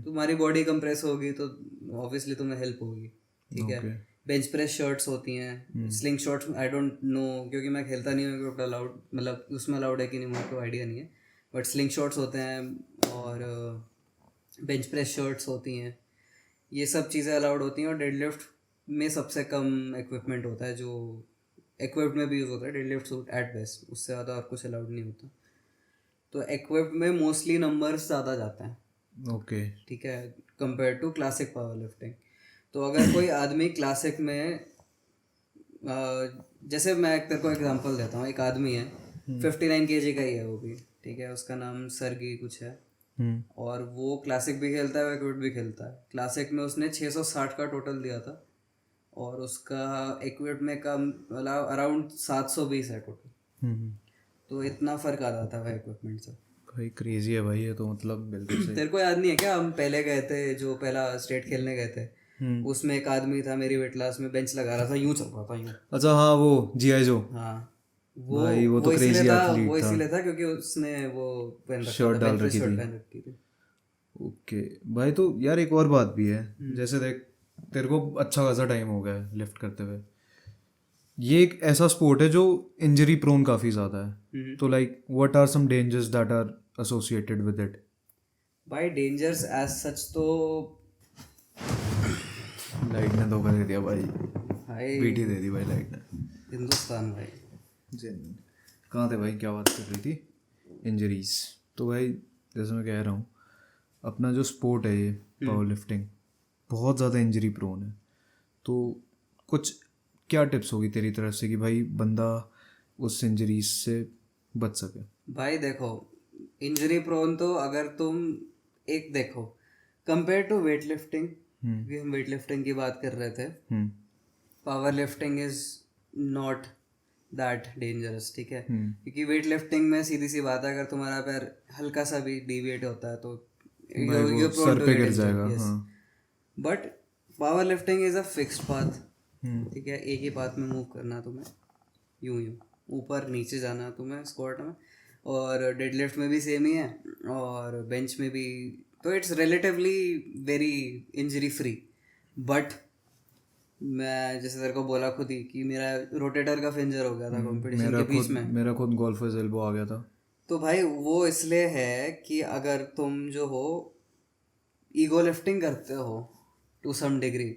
तुम्हारी बॉडी कंप्रेस होगी तो ऑब्वियसली तुम्हें हेल्प होगी, ठीक है। बेंच प्रेस शर्ट्स होती हैं, sling shots I don't know क्योंकि मैं खेलता नहीं हूँ, अलाउड मतलब उसमें अलाउड है कि नहीं मुझे कोई आइडिया नहीं है, बट स्लिंग शॉट्स होते हैं और बेंच प्रेस शर्ट्स होती हैं। ये सब चीज़ें अलाउड होती हैं। और डेडलिफ्ट में सबसे कम इक्विपमेंट होता है जो इक्विप्ड में भी यूज़ होता है, डेडलिफ्ट सूट एट बेस्ट, उससे ज़्यादा और कुछ अलाउड नहीं होता। तो इक्विप्ड में मोस्टली नंबर्स ज़्यादा जाते हैं, ओके, ठीक है, compare to classic power lifting. तो अगर कोई आदमी क्लासिक में जैसे मैं तेरे को एग्जांपल देता हूँ, एक आदमी है 59 kg का ही है वो भी, ठीक है, उसका नाम सरगी कुछ है, और वो क्लासिक भी खेलता है, इक्विप्ड भी खेलता है। क्लासिक में उसने 660 का टोटल दिया था और उसका इक्विप्ड में कम मतलब अराउंड 720 है टोटल। तो इतना फर्क आ जाता है भाई इक्विपमेंट से। भाई क्रेजी है भाई ये तो, मतलब बिल्कुल सही। तेरे को याद नहीं है क्या, हम पहले गए थे जो पहला स्टेट खेलने गए थे, उसमें एक आदमी था मेरी वेट क्लास में, बेंच लगा रहा था, यूं चल रहा था यूं। अच्छा हाँ, वो GI जो, हाँ भाई वो तो इसीलिए क्रेजी था, एथलीट वो था। इसीलिए था क्योंकि उसने वो पहन रखा शर्ट था, डाल bench press रखी शर्ट थी। पहन रखी थी। ओके भाई, तो यार एक और बात भी है, जैसे देख तेरे को अच्छा खासा टाइम हो गया है लिफ्ट करते हुए, ये एक ऐसा स्पोर्ट है जो इंजरी प्रोन काफ़ी ज़्यादा है। तो like what are some dangers that are associated with it? भाई डेंजर्स एज सच तो लाइट ने धोखा दे दिया भाई, भाई बीटी दे दी भाई लाइट ने। हिंदुस्तान भाई। कहाँ थे भाई, क्या बात कर रही थी? इंजरीज। तो भाई जैसे मैं कह रहा हूँ, अपना जो स्पोर्ट है ये पावर लिफ्टिंग बहुत ज़्यादा इंजरी प्रोन है। तो कुछ क्या टिप्स होगी तेरी तरफ से कि भाई बंदा उस इंजरीज से बच सके? भाई देखो, इंजरी प्रोन तो अगर तुम एक देखो कंपेयर टू वेट लिफ्टिंग, क्योंकि हम वेट लिफ्टिंग की बात कर रहे थे, power lifting is not that dangerous, ठीक है। क्योंकि वेट लिफ्टिंग में सीधी सी बात है, अगर तुम्हारा पैर हल्का सा भी डिविएट होता है तो सर पे गिर जाएगा। But power lifting is a fixed path, ठीक है, एक ही पाथ में मूव करना तुम्हें, यूं ऊपर नीचे जाना तुम्हें स्क्वाट में, और डेडलिफ्ट में भी सेम ही है और बेंच में भी। तो it's relatively very injury free. But मैं जैसे तेरे को बोला खुद ही कि मेरा रोटेटर का इंजर हो गया था कंपटीशन के बीच में, मेरा खुद गोल्फर्स एल्बो आ गया था। तो भाई वो इसलिए है कि अगर तुम जो हो ईगो लिफ्टिंग करते हो टू सम डिग्री,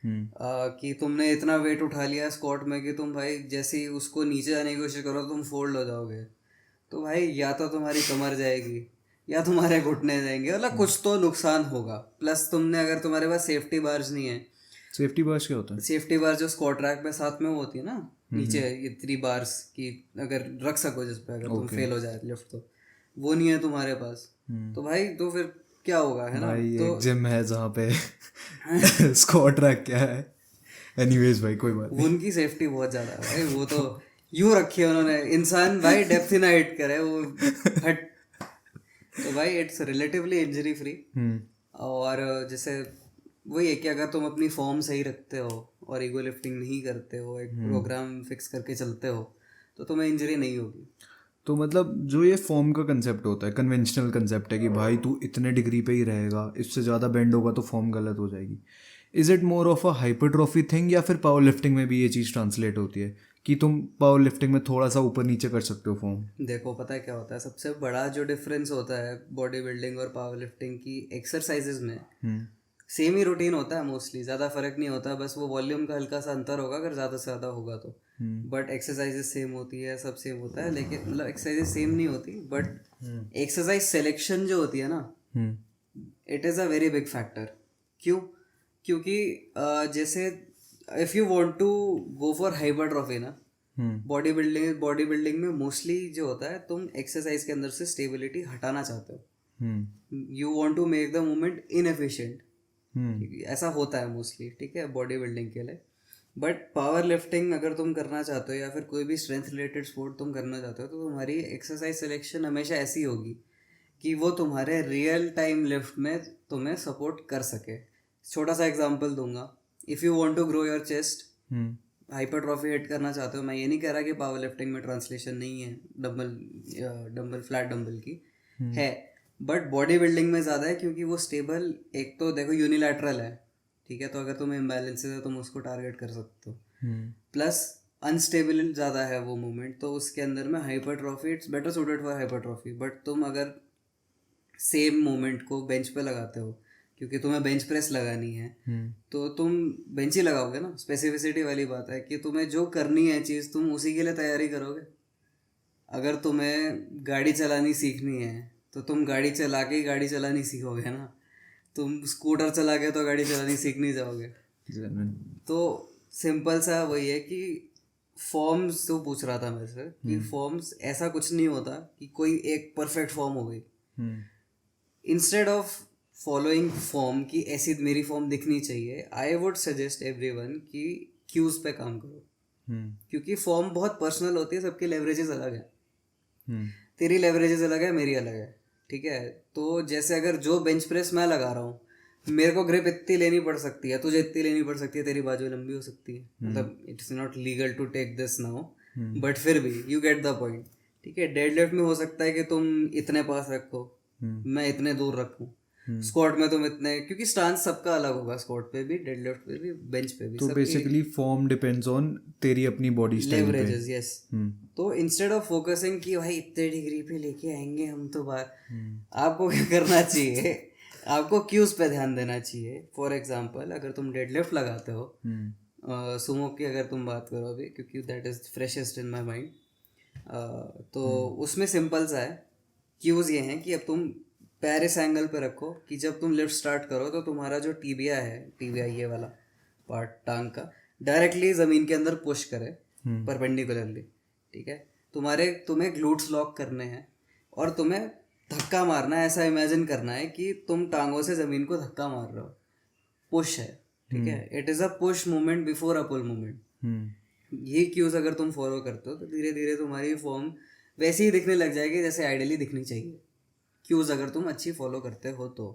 कि तुमने इतना वेट उठा लिया स्क्वाट में कि तुम भाई जैसे ही उसको नीचे जाने की कोशिश करो तुम फोल्ड हो जाओगे, तो भाई या तो तुम्हारी कमर जाएगी या तुम्हारे घुटने जाएंगे, मतलब कुछ तो नुकसान होगा। प्लस तुमने अगर तुम्हारे पास सेफ्टी बार्स नहीं है, सेफ्टी बार्स क्या होता है? सेफ्टी बार जो स्क्वाट रैक में साथ में वो होती है ना नीचे, ये 3 बार्स की अगर रख सको जिस पे अगर तुम फेल हो जाए लिफ्ट, तो वो नहीं है तुम्हारे पास, तो भाई तो फिर क्या होगा, है ना। भाई तो एक जिम है जहाँ पे स्क्वाट रैक क्या है, एनीवेज भाई कोई बात नहीं। उनकी सेफ्टी बहुत ज़्यादा है भाई, वो तो यूँ रखी है उन्होंने, इंसान भाई डेप्थ ही ना हिट करे वो हट। तो भाई इट्स रिलेटिवली इंजरी फ्री। और जैसे वही है कि अगर तुम अपनी फॉर्म सही रखते हो और ईगो लिफ्टिंग नहीं करते हो, एक प्रोग्राम फिक्स करके चलते हो, तो तुम्हें इंजरी नहीं होगी। तो मतलब जो ये फॉर्म का कंसेप्ट होता है, कन्वेंशनल कंसेप्ट है कि भाई तू इतने डिग्री पे ही रहेगा, इससे ज़्यादा बेंड होगा तो फॉर्म गलत हो जाएगी। Is it more of a hypertrophy thing या फिर पावर लिफ्टिंग में भी ये चीज़ ट्रांसलेट होती है कि तुम पावर लिफ्टिंग में थोड़ा सा ऊपर नीचे कर सकते हो फॉर्म? देखो पता है क्या होता है, सबसे बड़ा जो डिफरेंस होता है बॉडी बिल्डिंग और पावर लिफ्टिंग की एक्सरसाइजेज में, सेम ही रूटीन होता है मोस्टली, ज़्यादा फर्क नहीं होता, बस वो वॉल्यूम का हल्का सा अंतर होगा अगर ज़्यादा से ज़्यादा होगा तो। बट एक्सरसाइजेज सेम होती है, सब सेम होता है, लेकिन मतलब एक्सरसाइजेज सेम नहीं होती, बट एक्सरसाइज सिलेक्शन जो होती है ना, it is a very big factor. क्यों? क्योंकि जैसे if you want to go for hypertrophy ना, बॉडी बिल्डिंग में मोस्टली जो होता है, तुम एक्सरसाइज के अंदर से स्टेबिलिटी हटाना चाहते हो, you want to make the movement inefficient, ऐसा होता है मोस्टली, ठीक है, बॉडी बिल्डिंग के लिए। बट पावर लिफ्टिंग अगर तुम करना चाहते हो या फिर कोई भी स्ट्रेंथ रिलेटेड स्पोर्ट तुम करना चाहते हो, तो तुम्हारी एक्सरसाइज सिलेक्शन हमेशा ऐसी होगी कि वो तुम्हारे रियल टाइम लिफ्ट में तुम्हें सपोर्ट कर सके। छोटा सा एग्जांपल दूंगा, if you want to grow your chest, hypertrophy hit करना चाहते हो, मैं ये नहीं कह रहा कि पावर लिफ्टिंग में ट्रांसलेशन नहीं है डंबल फ्लैट डंबल की, है, बट बॉडी बिल्डिंग में ज़्यादा है, क्योंकि वो स्टेबल, एक तो देखो यूनिलैटरल है, ठीक है, तो अगर तुम्हें इम्बैलेंसेस है तुम उसको टारगेट कर सकते हो, प्लस अनस्टेबल ज़्यादा है वो मूवमेंट, तो उसके अंदर में hypertrophy it's better suited for hypertrophy. But तुम अगर सेम मूवमेंट को बेंच पे लगाते हो, क्योंकि तुम्हें बेंच प्रेस लगानी है, तो तुम बेंच ही लगाओगे ना, स्पेसिफिसिटी वाली बात है कि तुम्हें जो करनी है चीज़ तुम उसी के लिए तैयारी करोगे। अगर तुम्हें गाड़ी चलानी सीखनी है तो तुम गाड़ी चला के ही गाड़ी चलानी सीखोगे ना, तुम स्कूटर चला के तो गाड़ी चलानी सीख नहीं जाओगे। तो सिंपल सा वही है कि फॉर्म्स, तो पूछ रहा था मेरे से कि फॉर्म्स, ऐसा कुछ नहीं होता कि कोई एक परफेक्ट फॉर्म हो गई। इंस्टेड ऑफ फॉलोइंग फॉर्म की ऐसी मेरी फॉर्म दिखनी चाहिए, आई वुड सजेस्ट एवरीवन कि क्यूज पे काम करो, क्योंकि फॉर्म बहुत पर्सनल होती है, सबकी लेवरेजेस अलग है, तेरी लेवरेजेस अलग है, मेरी अलग है, ठीक है। तो जैसे अगर जो बेंच प्रेस मैं लगा रहा हूँ, मेरे को ग्रिप इतनी लेनी पड़ सकती है, तुझे इतनी लेनी पड़ सकती है, तेरी बाजू लंबी हो सकती है, मतलब it's not legal to take this now, but फिर भी यू गेट द पॉइंट, ठीक है। डेडलिफ्ट में हो सकता है कि तुम इतने पास रखो, मैं इतने दूर रखूँ, स्क्वाट में तुम इतने, क्योंकि स्टांस सबका अलग होगा, स्क्वाट पे भी, डेडलिफ्ट पे भी, बेंच पे भी, तो बेसिकली फॉर्म डिपेंड्स ऑन तेरी अपनी बॉडी स्टाइल पे। Leverages, yes. तो इंस्टेड ऑफ फोकसिंग कि भाई इतने डिग्री पे लेके आएंगे हम तो बाहर, आपको क्या करना चाहिए, आपको क्यूज पे ध्यान देना चाहिए। फॉर एग्जांपल अगर तुम डेडलिफ्ट लगाते हो, सुमो की अगर तुम बात करो अभी, क्योंकि that is freshest in my mind, तो उसमें सिंपल सा है, क्यूज ये हैं कि अब तुम पैर इस एंगल पे रखो कि जब तुम लिफ्ट स्टार्ट करो तो तुम्हारा जो टीबिया है, टीबिया ये वाला पार्ट टांग का, डायरेक्टली ज़मीन के अंदर पुश करे परपेंडिकुलरली, ठीक है। तुम्हें ग्लूट्स लॉक करने हैं और तुम्हें धक्का मारना है, ऐसा इमेजिन करना है कि तुम टांगों से ज़मीन को धक्का मार रहे हो, पुश है, ठीक है। It is a push movement before a pull movement. ये क्यूज अगर तुम फॉलो करते हो तो धीरे धीरे तुम्हारी फॉर्म वैसे ही दिखने लग जाएगी जैसे आइडियली दिखनी चाहिए, क्यूज अगर तुम अच्छी फॉलो करते हो तो।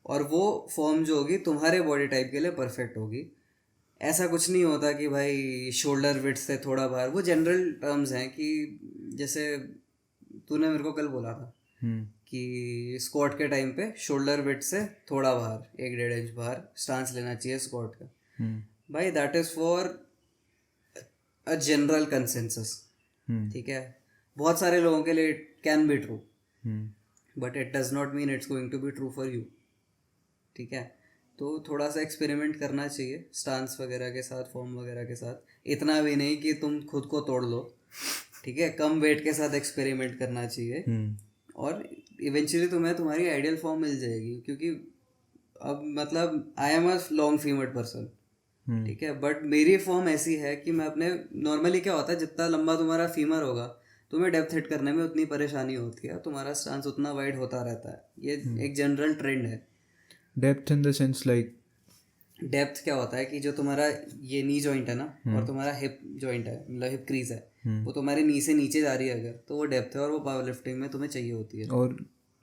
और वो फॉर्म जो होगी तुम्हारे बॉडी टाइप के लिए परफेक्ट होगी। ऐसा कुछ नहीं होता कि भाई शोल्डर विड्थ से थोड़ा बाहर, वो जनरल टर्म्स हैं कि जैसे तूने मेरे को कल बोला था कि स्क्वाट के टाइम पे शोल्डर विड्थ से थोड़ा बाहर, 1-1.5 इंच बाहर स्टांस लेना चाहिए स्क्वाट का। भाई that is for a general consensus, ठीक है। बहुत सारे लोगों के लिए it can be true, but it does not mean it's going to be true for you, ठीक है। तो थोड़ा सा एक्सपेरिमेंट करना चाहिए स्टांस वगैरह के साथ, फॉर्म वगैरह के साथ, इतना भी नहीं कि तुम खुद को तोड़ लो, ठीक है। कम वेट के साथ एक्सपेरिमेंट करना चाहिए और इवेंचुअली तुम्हें तुम्हारी आइडियल फॉर्म मिल जाएगी। क्योंकि अब मतलब आई एम अ लॉन्ग फीमर्ड पर्सन, ठीक है, बट मेरी फॉर्म ऐसी है कि मैं अपने, नॉर्मली क्या होता है, जितना लंबा तुम्हारा फीमर होगा तुम्हें डेप्थ हिट करने में उतनी परेशानी होती है, तुम्हारा स्टांस उतना वाइड होता रहता है, ये एक जनरल ट्रेंड है। Depth in the sense like, depth क्या होता है कि जो तुम्हारा ये नी जॉइंट है ना, और तुम्हारा हिप जॉइंट है, मतलब हिप क्रीज है, वो तुम्हारे नी से नीचे जा रही है अगर, तो वो डेप्थ है, और वो पावर लिफ्टिंग में तुम्हें चाहिए होती है। और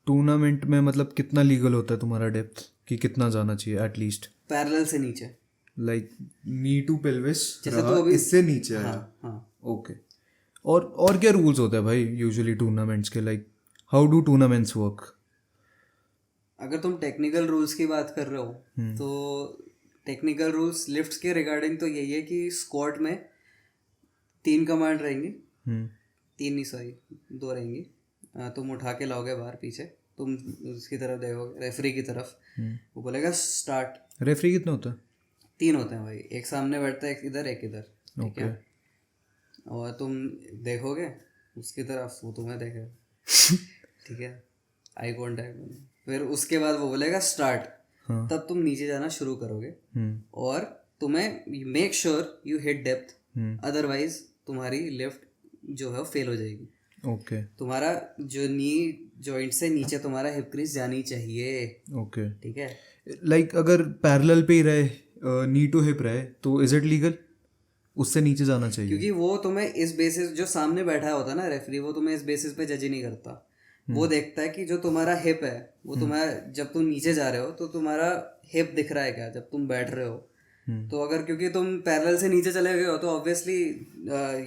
टूर्नामेंट में मतलब कितना लीगल होता है तुम्हारा डेप्थ, कि कितना जाना चाहिए एटलीस्ट? पैरेलल से नीचे, लाइक नी टू पेल्विस, जैसे तो अभी इससे नीचे है। हाँ। ओके। और क्या रूल्स होते हैं भाई यूजुअली टूर्नामेंट्स के, like how do tournaments work? अगर तुम टेक्निकल रूल्स की बात कर रहे हो तो टेक्निकल रूल्स लिफ्ट्स के रिगार्डिंग तो यही है कि स्क्वाट में 3 कमांड रहेंगी, हम्म 3 नहीं सॉरी 2 रहेंगी। तुम उठा के लाओगे बाहर पीछे, तुम उसकी तरफ देखोगे, रेफरी की तरफ, वो बोलेगा स्टार्ट। रेफरी कितने होता है? 3 होते हैं भाई, एक सामने बैठता है, एक इधर एक इधर, ठीक है। और तुम देखोगे उसकी तरफ, वो तुम्हें देखेगा, ठीक है, आई कॉन्टैक्ट। फिर उसके बाद वो बोलेगा स्टार्ट, हाँ। तब तुम नीचे जाना शुरू करोगे हम्म और तुम्हें make sure you hit depth, otherwise तुम्हारी लेफ्ट जो है वो फेल हो जाएगी। ओके तुम्हारा जो नी जॉइंट से नीचे तुम्हारा हिप क्रीज जानी चाहिए, ओके। ठीक है। लाइक अगर पैरेलल पे ही रहे, नी टू हिप रहे, तो इज इट लीगल? उससे नीचे जाना चाहिए? क्योंकि वो तुम्हें इस बेसिस, जो सामने बैठा होता है ना रेफरी, वो तुम्हें इस बेसिस पे जज ही नहीं करता। वो देखता है कि जो तुम्हारा हिप है वो तुम्हारा, जब तुम नीचे जा रहे हो तो तुम्हारा हिप दिख रहा है क्या जब तुम बैठ रहे हो। तो अगर क्योंकि तुम पैरेलल से नीचे चले गए हो तो ऑब्वियसली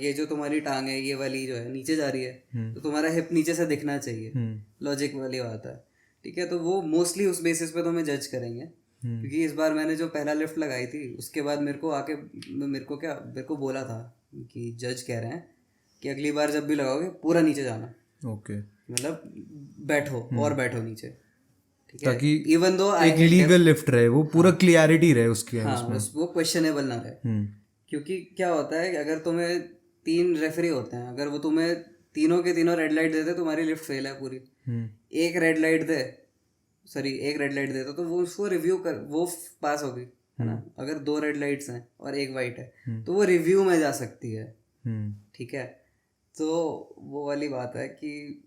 ये जो तुम्हारी टांग है ये वाली जो है नीचे जा रही है, तो तुम्हारा हिप नीचे से दिखना चाहिए, लॉजिक वाली बात है, ठीक है। तो वो मोस्टली उस बेसिस पे तुम्हें जज करेंगे। क्योंकि इस बार मैंने जो पहला लिफ्ट लगाई थी उसके बाद मेरे को बोला था कि जज कह रहे हैं कि अगली बार जब भी लगाओगे पूरा नीचे जाना, ओके। मतलब बैठो और बैठो नीचे, ठीक है। ताकि इवन दो एक लीगल लिफ्ट रहे, वो पूरा क्लियरिटी रहे उसकी। हाँ, वो क्वेश्चनेबल ना रहे। क्योंकि क्या होता है कि अगर तुम्हें 3 रेफरी होते हैं, अगर वो तुम्हें तीनों के तीनों रेड लाइट देते तुम्हारी लिफ्ट फेल है पूरी। एक रेड लाइट दे तो वो उसको रिव्यू कर, वो पास होगी, है ना। अगर 2 रेड लाइट्स हैं और एक वाइट है तो वो रिव्यू में जा सकती है, ठीक है। तो वो वाली बात है कि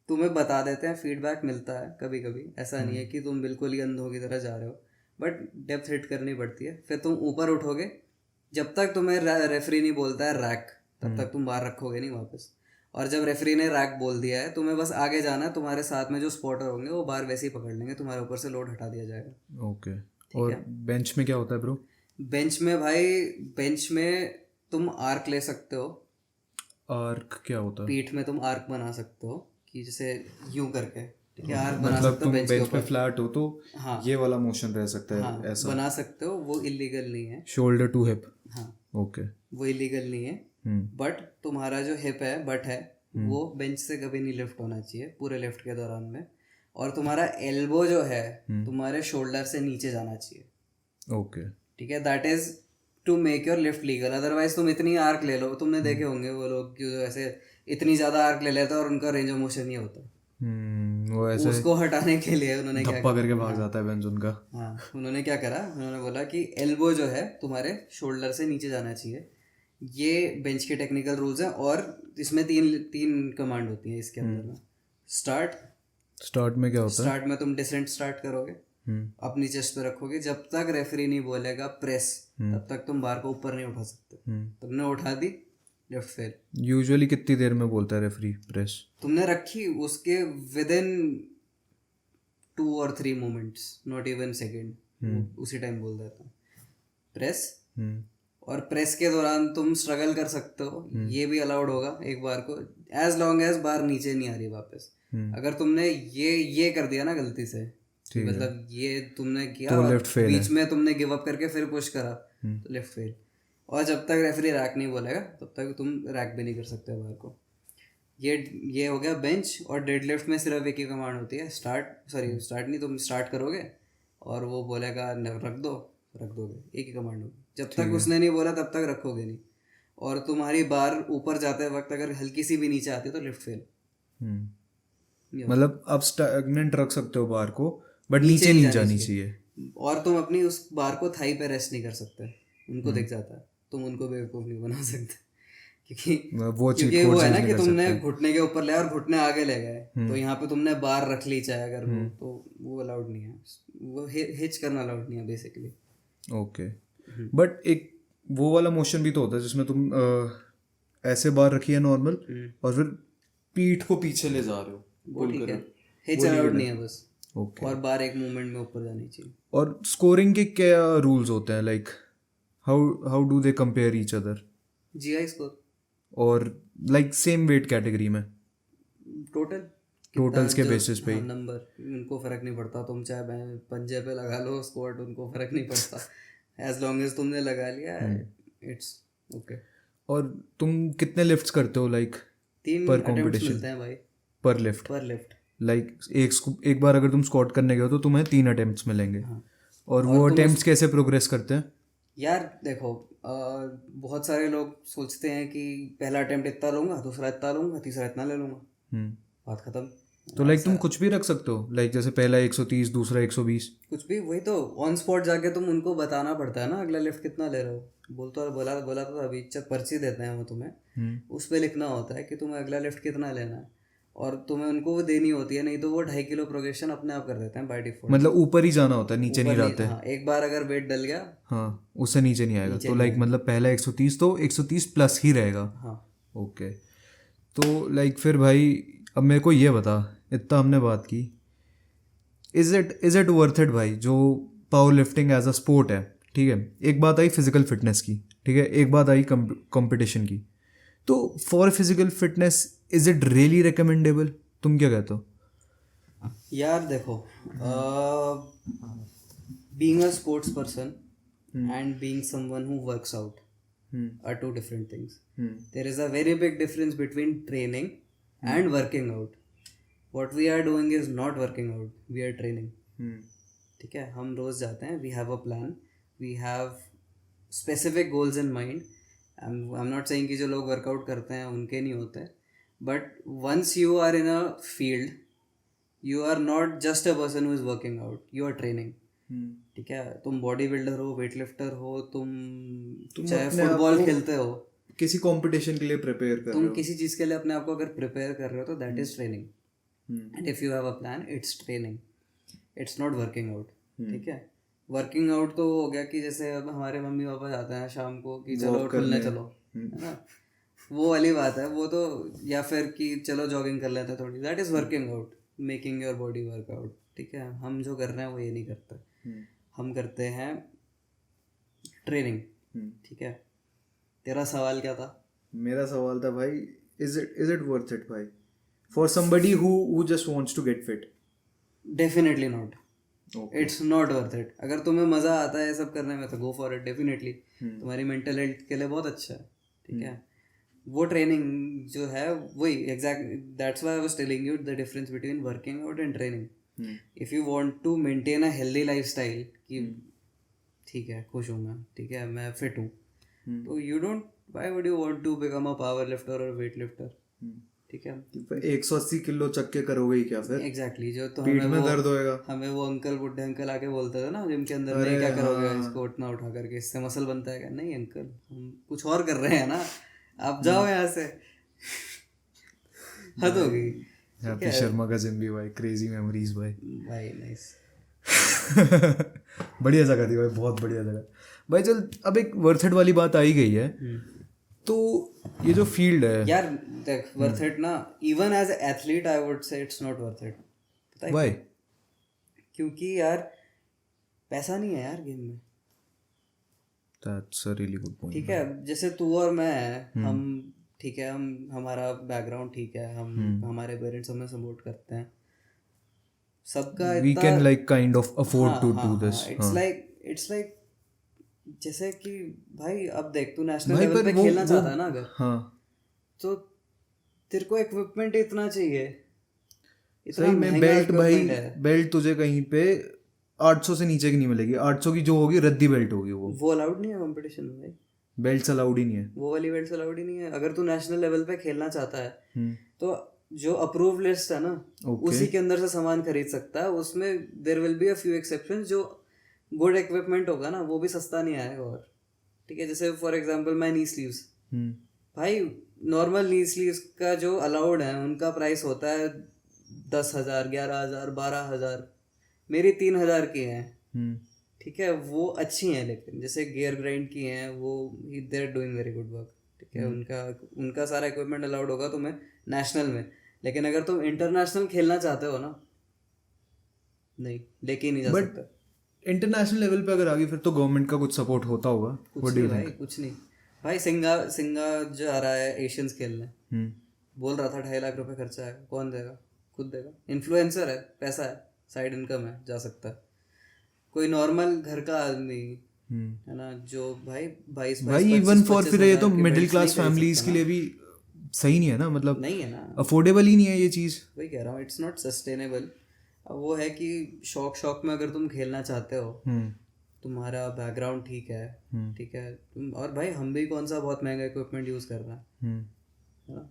तुम्हें बता देते हैं, फीडबैक मिलता है कभी कभी, ऐसा नहीं है कि तुम बिल्कुल ही अंधों की तरह जा रहे हो, बट डेप्थ हिट करनी पड़ती है। फिर तुम ऊपर उठोगे, जब तक तुम्हें रेफरी नहीं बोलता है रैक, तब तक तुम बाहर रखोगे नहीं वापस। और जब रेफरी ने रैक बोल दिया है, तुम्हें बस आगे जाना है, तुम्हारे साथ में जो स्पॉटर होंगे वो बाहर वैसे ही पकड़ लेंगे, तुम्हारे ऊपर से लोड हटा दिया जाएगा। ओके। और बेंच में क्या होता है ब्रो? बेंच में भाई, बेंच में तुम आर्क ले सकते हो। आर्क क्या होता है? पीठ में तुम आर्क बना सकते हो कि जैसे यूं करके, ठीक है, आर्क बना मतलब सकते हो तुम बेंच के बेंच पे ऊपर। फ्लैट हो तो हाँ, ये वाला मोशन रह सकता है, हाँ, ऐसा बना सकते हो, वो इलीगल नहीं है। Shoulder to hip? हाँ, ओके। वो इलीगल नहीं है, बट तुम्हारा जो हिप है, बट है, वो बेंच से कभी नहीं लिफ्ट होना चाहिए पूरे लिफ्ट के दौरान में। और तुम्हारा एल्बो जो है तुम्हारे शोल्डर से नीचे जाना चाहिए, ओके, ठीक है। That is to make your lift legal. Otherwise तुम इतनी आर्क ले लो, तुमने देखे होंगे वो लोग कि जो ऐसे इतनी ज्यादा आर्क ले लेते हैं और उनका रेंज ऑफ मोशन नहीं होता। वो ऐसे उसको हटाने के लिए उन्होंने क्या धप्पा करके भाग जाता है बेंच उनका। हाँ, उन्होंने क्या करा, उन्होंने बोला कि एल्बो जो है तुम्हारे शोल्डर से नीचे जाना चाहिए। ये बेंच के टेक्निकल रूल्स हैं। और इसमें तीन कमांड होती हैं इसके अंदर में। स्टार्ट में क्या होता है? स्टार्ट में तुम डिसेंट स्टार्ट करोगे, अपनी चेस्ट पे रखोगे, जब तक रेफरी नहीं बोलेगा प्रेस, तब तक तुम बार को ऊपर नहीं उठा सकते। तुमने उठा दी, लेफ्ट फेल। यूजुअली कितनी देर में बोलता है रेफरी प्रेस? तुमने रखी, उसके with in 2 or 3 moments, not even second, उसी टाइम बोल देता प्रेस। और प्रेस के दौरान तुम स्ट्रगल कर सकते हो, ये भी अलाउड होगा एक बार को, एज लॉन्ग एज बार नीचे नहीं आ रही वापस। अगर तुमने ये कर दिया ना गलती से, मतलब ये तुमने किया तो और बीच में तुमने गिव अप करके फिर पुश करा, तो लेफ्ट फेल। और जब तक रेफरी रैक नहीं बोलेगा तब तक तुम रैक भी नहीं कर सकते बार को। ये हो गया बेंच। और डेडलिफ्ट में सिर्फ एक ही कमांड होती है, स्टार्ट नहीं, तुम स्टार्ट करोगे और वो बोलेगा रख दोगे, एक ही कमांड होगी। जब तक उसने नहीं बोला तब तक रखोगे नहीं। और तुम्हारी बार ऊपर जाते वक्त अगर हल्की सी भी नीचे आती है तो लेफ्ट फेल। मतलब आप स्टैग्नेंट रख सकते हो बार को, बट नीचे नहीं जानी चाहिए। और तुम अपनी उस बार को थाई पे रेस्ट नहीं कर सकते, उनको दिख जाता है, तुम उनको बेवकूफ नहीं बना सकते। क्योंकि वो है ना कि तुमने घुटने के ऊपर ले और घुटने आगे ले गए, तो यहाँ पे तुमने बार रख ली चाहे अगर वो, तो वो अलाउड नहीं है, वो हिच करना अलाउड नहीं है बेसिकली। ओके, बट एक वो वाला मोशन भी तो होता है जिसमें तुम ऐसे बार रखी है नॉर्मल और फिर पीठ को पीछे ले जा रहे हो, वो ठीक है, हिच अलाउड नहीं है बस। ओके। और बार एक मूवमेंट में ऊपर जानी चाहिए। और स्कोरिंग के क्या रूल्स होते हैं? Like how do they compare each other? GI score और लाइक सेम वेट कैटेगरी में टोटल्स के बेसिस पे नंबर, उनको फर्क नहीं पड़ता। तुम चाहे पंजे पे लगा लो स्क्वाट, उनको फर्क नहीं पड़ता, एज लॉन्ग एज तुमने लगा लिया, इट्स ओके। और तुम कितने लिफ्ट्स करते हो लाइक 3 पर अटेम्प्ट्स कंपटीशन मिलते हैं भाई पर लिफ्ट? पर लिफ्ट। लाइक एक बार अगर तुम स्क्वाट करने गए हो तो तुम्हें 3 अटेम्प्ट्स मिलेंगे। हाँ और और वो तुम अटेम्प्ट्स कैसे प्रोग्रेस करते हैं? यार देखो बहुत सारे लोग सोचते हैं कि पहला अटेम्प्ट इतना लूंगा, दूसरा इतना लूंगा, तीसरा इतना ले लूंगा, हम्म बात खत्म। तो लाइक तुम कुछ भी रख सकते हो, लाइक जैसे पहला 130, दूसरा 120। कुछ भी, वही तो ऑन स्पॉट जाके तुम उनको बताना पड़ता है ना अगला लिफ्ट कितना ले रहे हो। बोला बोला तो अभी जब पर्ची देते हैं वो तुम्हें, उस पर लिखना होता है कि तुम्हें अगला लिफ्ट कितना लेना है, और तुम्हें उनको वो देनी होती है, नहीं तो वो 2.5 किलो प्रोग्रेशन अपने आप कर देते हैं बाय डिफॉल्ट। मतलब ऊपर ही जाना होता है, नीचे नहीं जाते? हाँ, एक बार अगर वेट डल गया, हाँ, उससे नीचे नहीं आएगा। तो लाइक मतलब पहला 130 तो 130 प्लस ही रहेगा। हाँ ओके। तो लाइक फिर भाई अब मेरे को ये बता, इतना हमने बात की, इज इट वर्थ इट भाई? जो power lifting as a sport है, ठीक है, एक बात आई फिजिकल फिटनेस की, ठीक है, एक बात आई कंपटीशन की, तो for physical fitness is it really recommendable? तुम क्या कहते हो? यार देखो, being a sports person and being someone who works out are two different things. There is a very big difference between training and working out. What we are doing is not working out, we are training. ठीक है, हम रोज जाते हैं, we have a plan, we have specific goals in mind. I'm not saying कि जो लोग workout करते हैं उनके नहीं होते, but once you are in a field, you are not just a person who is working out, you are training. ठीक है, तुम बॉडी बिल्डर हो, वेट लिफ्टर हो, तुम चाहे फुटबॉल खेलते हो, किसी कंपटीशन के लिए प्रिपेयर कर तुम किसी चीज़ के लिए अपने आप को अगर प्रिपेयर कर रहे हो तो that is training. And if you have a plan, it's training, it's not working out. ठीक है, वर्किंग आउट तो हो गया कि जैसे अब हमारे मम्मी पापा जाते हैं शाम को कि चलो खुलने चलो, है ना, वो वाली बात है वो तो, या फिर कि चलो जॉगिंग कर लेते हैं थोड़ी, that is working out, making your body workout. ठीक है, हम जो कर रहे हैं वो ये नहीं करते, हम करते हैं ट्रेनिंग। ठीक है, तेरा सवाल क्या था? मेरा सवाल था भाई, इज इट वर्थ इट भाई for somebody who just wants to get fit? Definitely not, it's not worth it. अगर तुम्हें मज़ा आता है सब करने में तो गो फॉर इट, डेफिनेटली तुम्हारी मेंटल हेल्थ के लिए बहुत अच्छा है। ठीक है, वो ट्रेनिंग जो है वही exact, that's why I was telling you the difference between working out and training. If you want to maintain a healthy lifestyle कि ठीक है खुश हूँ मैं, ठीक है मैं फिट हूँ, तो you don't, why would you want to become a power lifter और वेट लिफ्टर? ठीक है, 180 किलो चक्के करोगे ही क्या फिर? एग्जैक्टली जो तो पीठ में दर्द होएगा। हमें वो अंकल बुढ़े अंकल आके बोलते थे ना जिम के अंदर, नहीं क्या करोगे इसको उठना उठा करके, इससे मसल बनता है क्या? नहीं अंकल, हम कुछ और कर रहे हैं ना, आप जाओ यहाँ से। हद हो गई। हैप्पी शर्मा का जिम भी भाई, क्रेजी मेमोरीज भाई। भाई नाइस। बढ़िया जगह थी भाई, बहुत बढ़िया जगह भाई। चल अब एक वर्थ इट वाली बात आ ही गई है, तो ये जो फील्ड है यार देख, वर्थ इट ना, even as athlete I would say it's not worth it. पता है व्हाई? क्योंकि यार पैसा नहीं है यार गेम में। That's a really good point. ठीक है, जैसे तू और मैं, हम ठीक है, हम हमारा बैकग्राउंड ठीक है, हम हमारे पेरेंट्स हमें सपोर्ट करते हैं, सबका we can like kind of afford to do this. It's like जैसे कि भाई अब देख, तू नेशनल लेवल पे खेलना चाहता है ना अगर, हाँ, तो तेरे को इक्विपमेंट इतना चाहिए, इतना सही में महंगा बेल्ट भाई, equipment है। बेल्ट तुझे कहीं पे 800 से नीचे की नहीं मिलेगी। 800 की जो होगी रद्दी बेल्ट होगी, वो अलाउड नहीं है कंपटीशन में भाई, बेल्ट्स अलाउड ही नहीं है, वो वाली बेल्ट अलाउड ही नहीं है। अगर तू नेशनल लेवल पे खेलना चाहता है तो जो अप्रूव लिस्ट है ना, उसी के अंदर से सामान खरीद सकता है। उसमें there will be a few exceptions, जो गुड इक्विपमेंट होगा ना वो भी सस्ता नहीं आएगा। और ठीक है, जैसे for example my knee sleeves, भाई नॉर्मल नी स्लीव्स का जो अलाउड है उनका प्राइस होता है 10,000, 11,000, 12,000, मेरी 3,000 की हैं। ठीक है, वो अच्छी हैं, लेकिन जैसे गियर ग्राइंड की हैं वो, they are doing very good work. ठीक है, उनका सारा इक्विपमेंट अलाउड होगा तुम्हें नेशनल में, लेकिन अगर तुम इंटरनेशनल खेलना चाहते हो ना, नहीं लेके ही नहीं जा सकते। इंटरनेशनल लेवल पे अगर आ गई फिर तो गवर्नमेंट का कुछ सपोर्ट होता होगा? कुछ नहीं भाई, कुछ नहीं भाई। सिंगा जो आ रहा है एशियंस खेलने, बोल रहा था 2.5 लाख रुपए खर्चा है, कौन देगा? खुद देगा। इन्फ्लुएंसर है, पैसा है, साइड इनकम है, जा सकता है। कोई नॉर्मल घर का आदमी है ना, जो भाई 22 भाई इवन फॉर फिर ये तो मिडिल क्लास फैमिलीज के लिए भी सही नहीं है ना, मतलब नहीं है ना, अफोर्डेबल ही नहीं है ये चीज़। वही कह रहा हूँ, इट्स नॉट सस्टेनेबल। अब वो है कि शौक में अगर तुम खेलना चाहते हो, तुम्हारा बैकग्राउंड ठीक है, ठीक है तुम, और भाई हम भी कौन सा बहुत महंगा इक्विपमेंट यूज़ कर रहे हैं, है ना,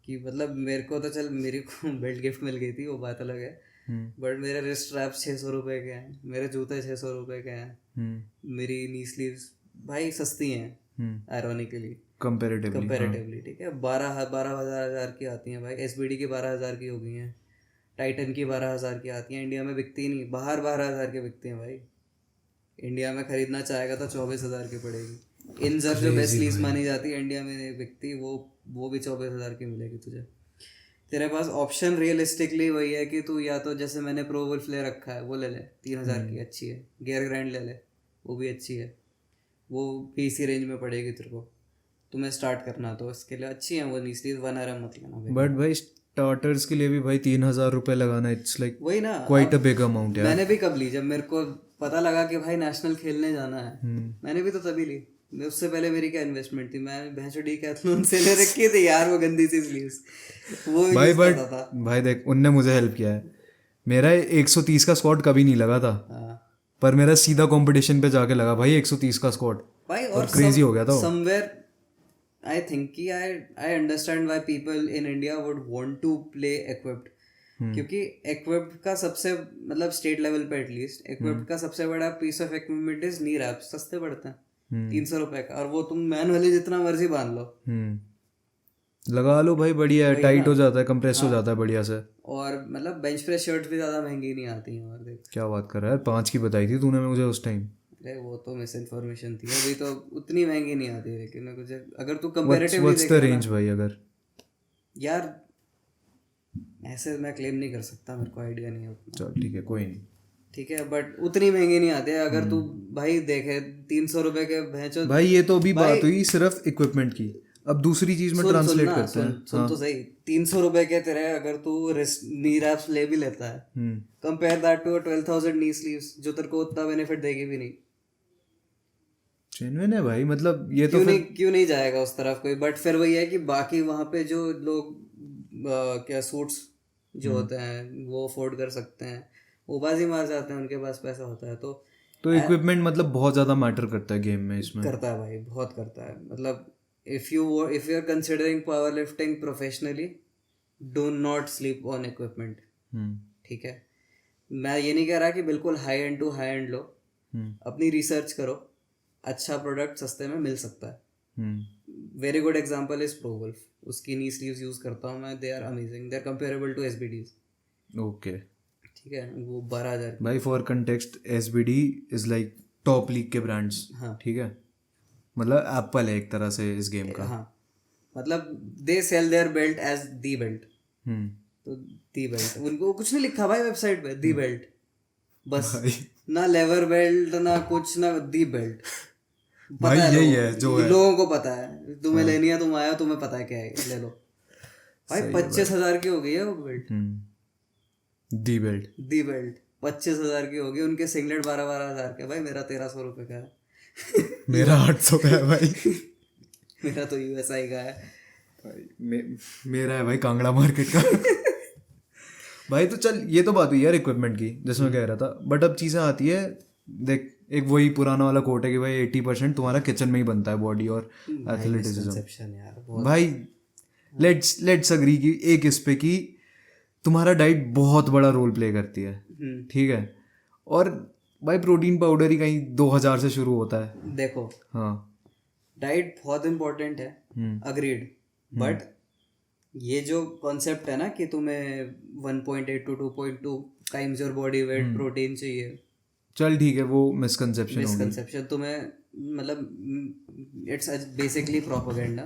कि मतलब मेरे को तो चल मेरे को बेल्ट गिफ्ट मिल गई थी, वो बात अलग है, बट मेरे रिस्ट स्ट्रैप्स 600 रुपये के हैं, मेरे जूते 600 रुपये के हैं, मेरी नी स्लीव्स भाई सस्ती हैं आयरॉनिकली कंपेरेटिवली, ठीक है, 12,000 की आती हैं भाई, SBD की 12,000 की हो गई हैं, टाइटन की 12,000 की आती हैं, इंडिया में बिकती ही नहीं, बाहर 12,000 की बिकती हैं भाई, इंडिया में खरीदना चाहेगा तो 24,000 की पड़ेगी। इनजर जो बेस्ट लीज मानी जाती है इंडिया में नहीं बिकती, वो भी 24,000 की मिलेगी तुझे। तेरे पास ऑप्शन रियलिस्टिकली वही है कि तू या तो जैसे मैंने प्रो वुल्फ ले रखा है वो ले ले, 3,000 की अच्छी है, गियर ग्रैंड ले ले वो भी अच्छी है, वो भी इसी रेंज में पड़ेगी तेरे को, तुम्हें स्टार्ट करना तो इसके लिए अच्छी है वो, नीसलीज 1 RM मत लेना। बट भाई स्टार्टर्स के लिए भी भाई 3,000 रुपये लगाना, इट्स लाइक वही ना, क्वाइट अ बिग अमाउंट यार। मैंने भी कब ली, जब मेरे को पता लगा कि भाई नेशनल खेलने जाना है, मैंने भी तो तभी ली। उससे पहले मेरी क्या इन्वेस्टमेंट थी, मैं भैंसो डीकैथलॉन से ले रखी थी यार, वो गंदी सी स्लीव्स वो भाई यूज बट करता था। भाई देख उनने मुझे हेल्प किया है, मेरा 130 का स्क्वाड कभी नहीं लगा था, हाँ पर मेरा सीधा कंपटीशन पे जाके लगा भाई 130 का स्क्वाड, भाई, और क्रेजी हो गया था समवेयर आई थिंक कि I understand why people in India would want to play equipped, क्योंकि इक्विप्ड का सबसे मतलब स्टेट लेवल पे एटलीस्ट इक्विप्ड का सबसे बड़ा piece of equipment is knee wraps, सस्ते पड़ते हैं 300 रुपए का, और वो तुम मैनुअली जितना मर्जी बांध लो, लगा लो भाई, बढ़िया है, टाइट हो जाता है, कंप्रेस हो जाता है बढ़िया से, और मतलब बेंच प्रेस शर्ट्स भी ज़्यादा महंगी नहीं आती हैं। और देख क्या बात कर रहा है, 5 की बताई थी तूने मुझे उस टाइम। अरे वो तो मिस इन्फॉर्मेशन थी, अभी तो उतनी महंगी नहीं आती, लेकिन कुछ अगर तू कंपैरेटिवली व्हाट्स द रेंज भाई अगर, यार ऐसे मैं क्लेम नहीं कर सकता, मेरे को आइडिया नहीं है उतना। चल ठीक है कोई नहीं, ठीक है, बट उतनी महंगी नहीं आती है। अगर तू भाई देखे 300 रुपए के भैंचो, भाई ये तो अभी बात हुई सिर्फ इक्विपमेंट की, अब दूसरी चीज में ट्रांसलेट करते हैं। सुन तो सही, 300 रुपए के तेरे अगर तू नी रैप्स ले भी लेता है, compare that to 12,000 knee sleeves जो तेरे को उतना बेनिफिट देगी भी नहीं। जेन्युइन है भाई, मतलब ये तो क्यों नहीं जाएगा उस तरफ कोई। बट फिर वही है कि बाकी वहाँ पे जो लोग क्या सूट्स जो होते हैं वो अफोर्ड कर सकते हैं, वो बाजी मार जाते हैं, उनके पास पैसा होता है, तो इक्विपमेंट मतलब बहुत ज़्यादा मैटर करता है गेम में, इसमें करता है भाई, बहुत करता है। मतलब if you are considering powerlifting professionally, do not sleep on equipment, ठीक है। मैं ये नहीं कह रहा कि बिल्कुल high end to high end low, अपनी रिसर्च करो, अच्छा प्रोडक्ट सस्ते में मिल सकता है। Very good example is Pro Wolf, उसकी नी स्लीव्स यूज करता हूँ मैं, they are amazing, they are comparable to SBDs। Okay ठीक है, वो 12,000 भाई for context SBD is like top league के ब्रांड्स, ठीक है, मतलब एप्पल है एक तरह से इस गेम का। हाँ, मतलब they sell their belt as the belt, तो दी बेल्ट उनको कुछ नहीं लिखा भाई वेबसाइट पे, दी बेल्ट बस, ना लेवर बेल्ट ना कुछ, ना दी बेल्ट। भाई यही है जो है, लोगों को पता है, तुम्हें लेनी है, तुम आया, तुम्हें पता है क्या है, ले लो भाई। 25,000 की हो गई है वो बेल्ट, दी बेल्ट 25,000 की होगी। उनके सिंगलेट 12,000 के, भाई मेरा 1,300 रुपये का है मेरा 800 का है भाई मेरा तो USI का है भाई, मेरा है भाई कांगड़ा मार्केट का भाई। तो चल ये तो बात हुई यार इक्विपमेंट की, जिसमें कह रहा था, बट अब चीज़ें आती है, देख एक वही पुराना वाला कोट है कि भाई 80% तुम्हारा किचन में ही बनता है बॉडी और एथलेटिसिज्म। भाई लेट्स अग्री कि एक इस पे कि तुम्हारा डाइट बहुत बड़ा रोल प्ले करती है, ठीक है, और भाई प्रोटीन पाउडर ही कहीं 2,000 से शुरू होता है। देखो हाँ, डाइट बहुत इम्पोर्टेंट है, अग्रीड, बट ये जो कॉन्सेप्ट है ना कि तुम्हें 1.8 to 2.2 times your body weight protein चाहिए, चल ठीक है, वो मिसकंसेप्शन तुम्हें मतलब इट्स बेसिकली प्रोपेगेंडा,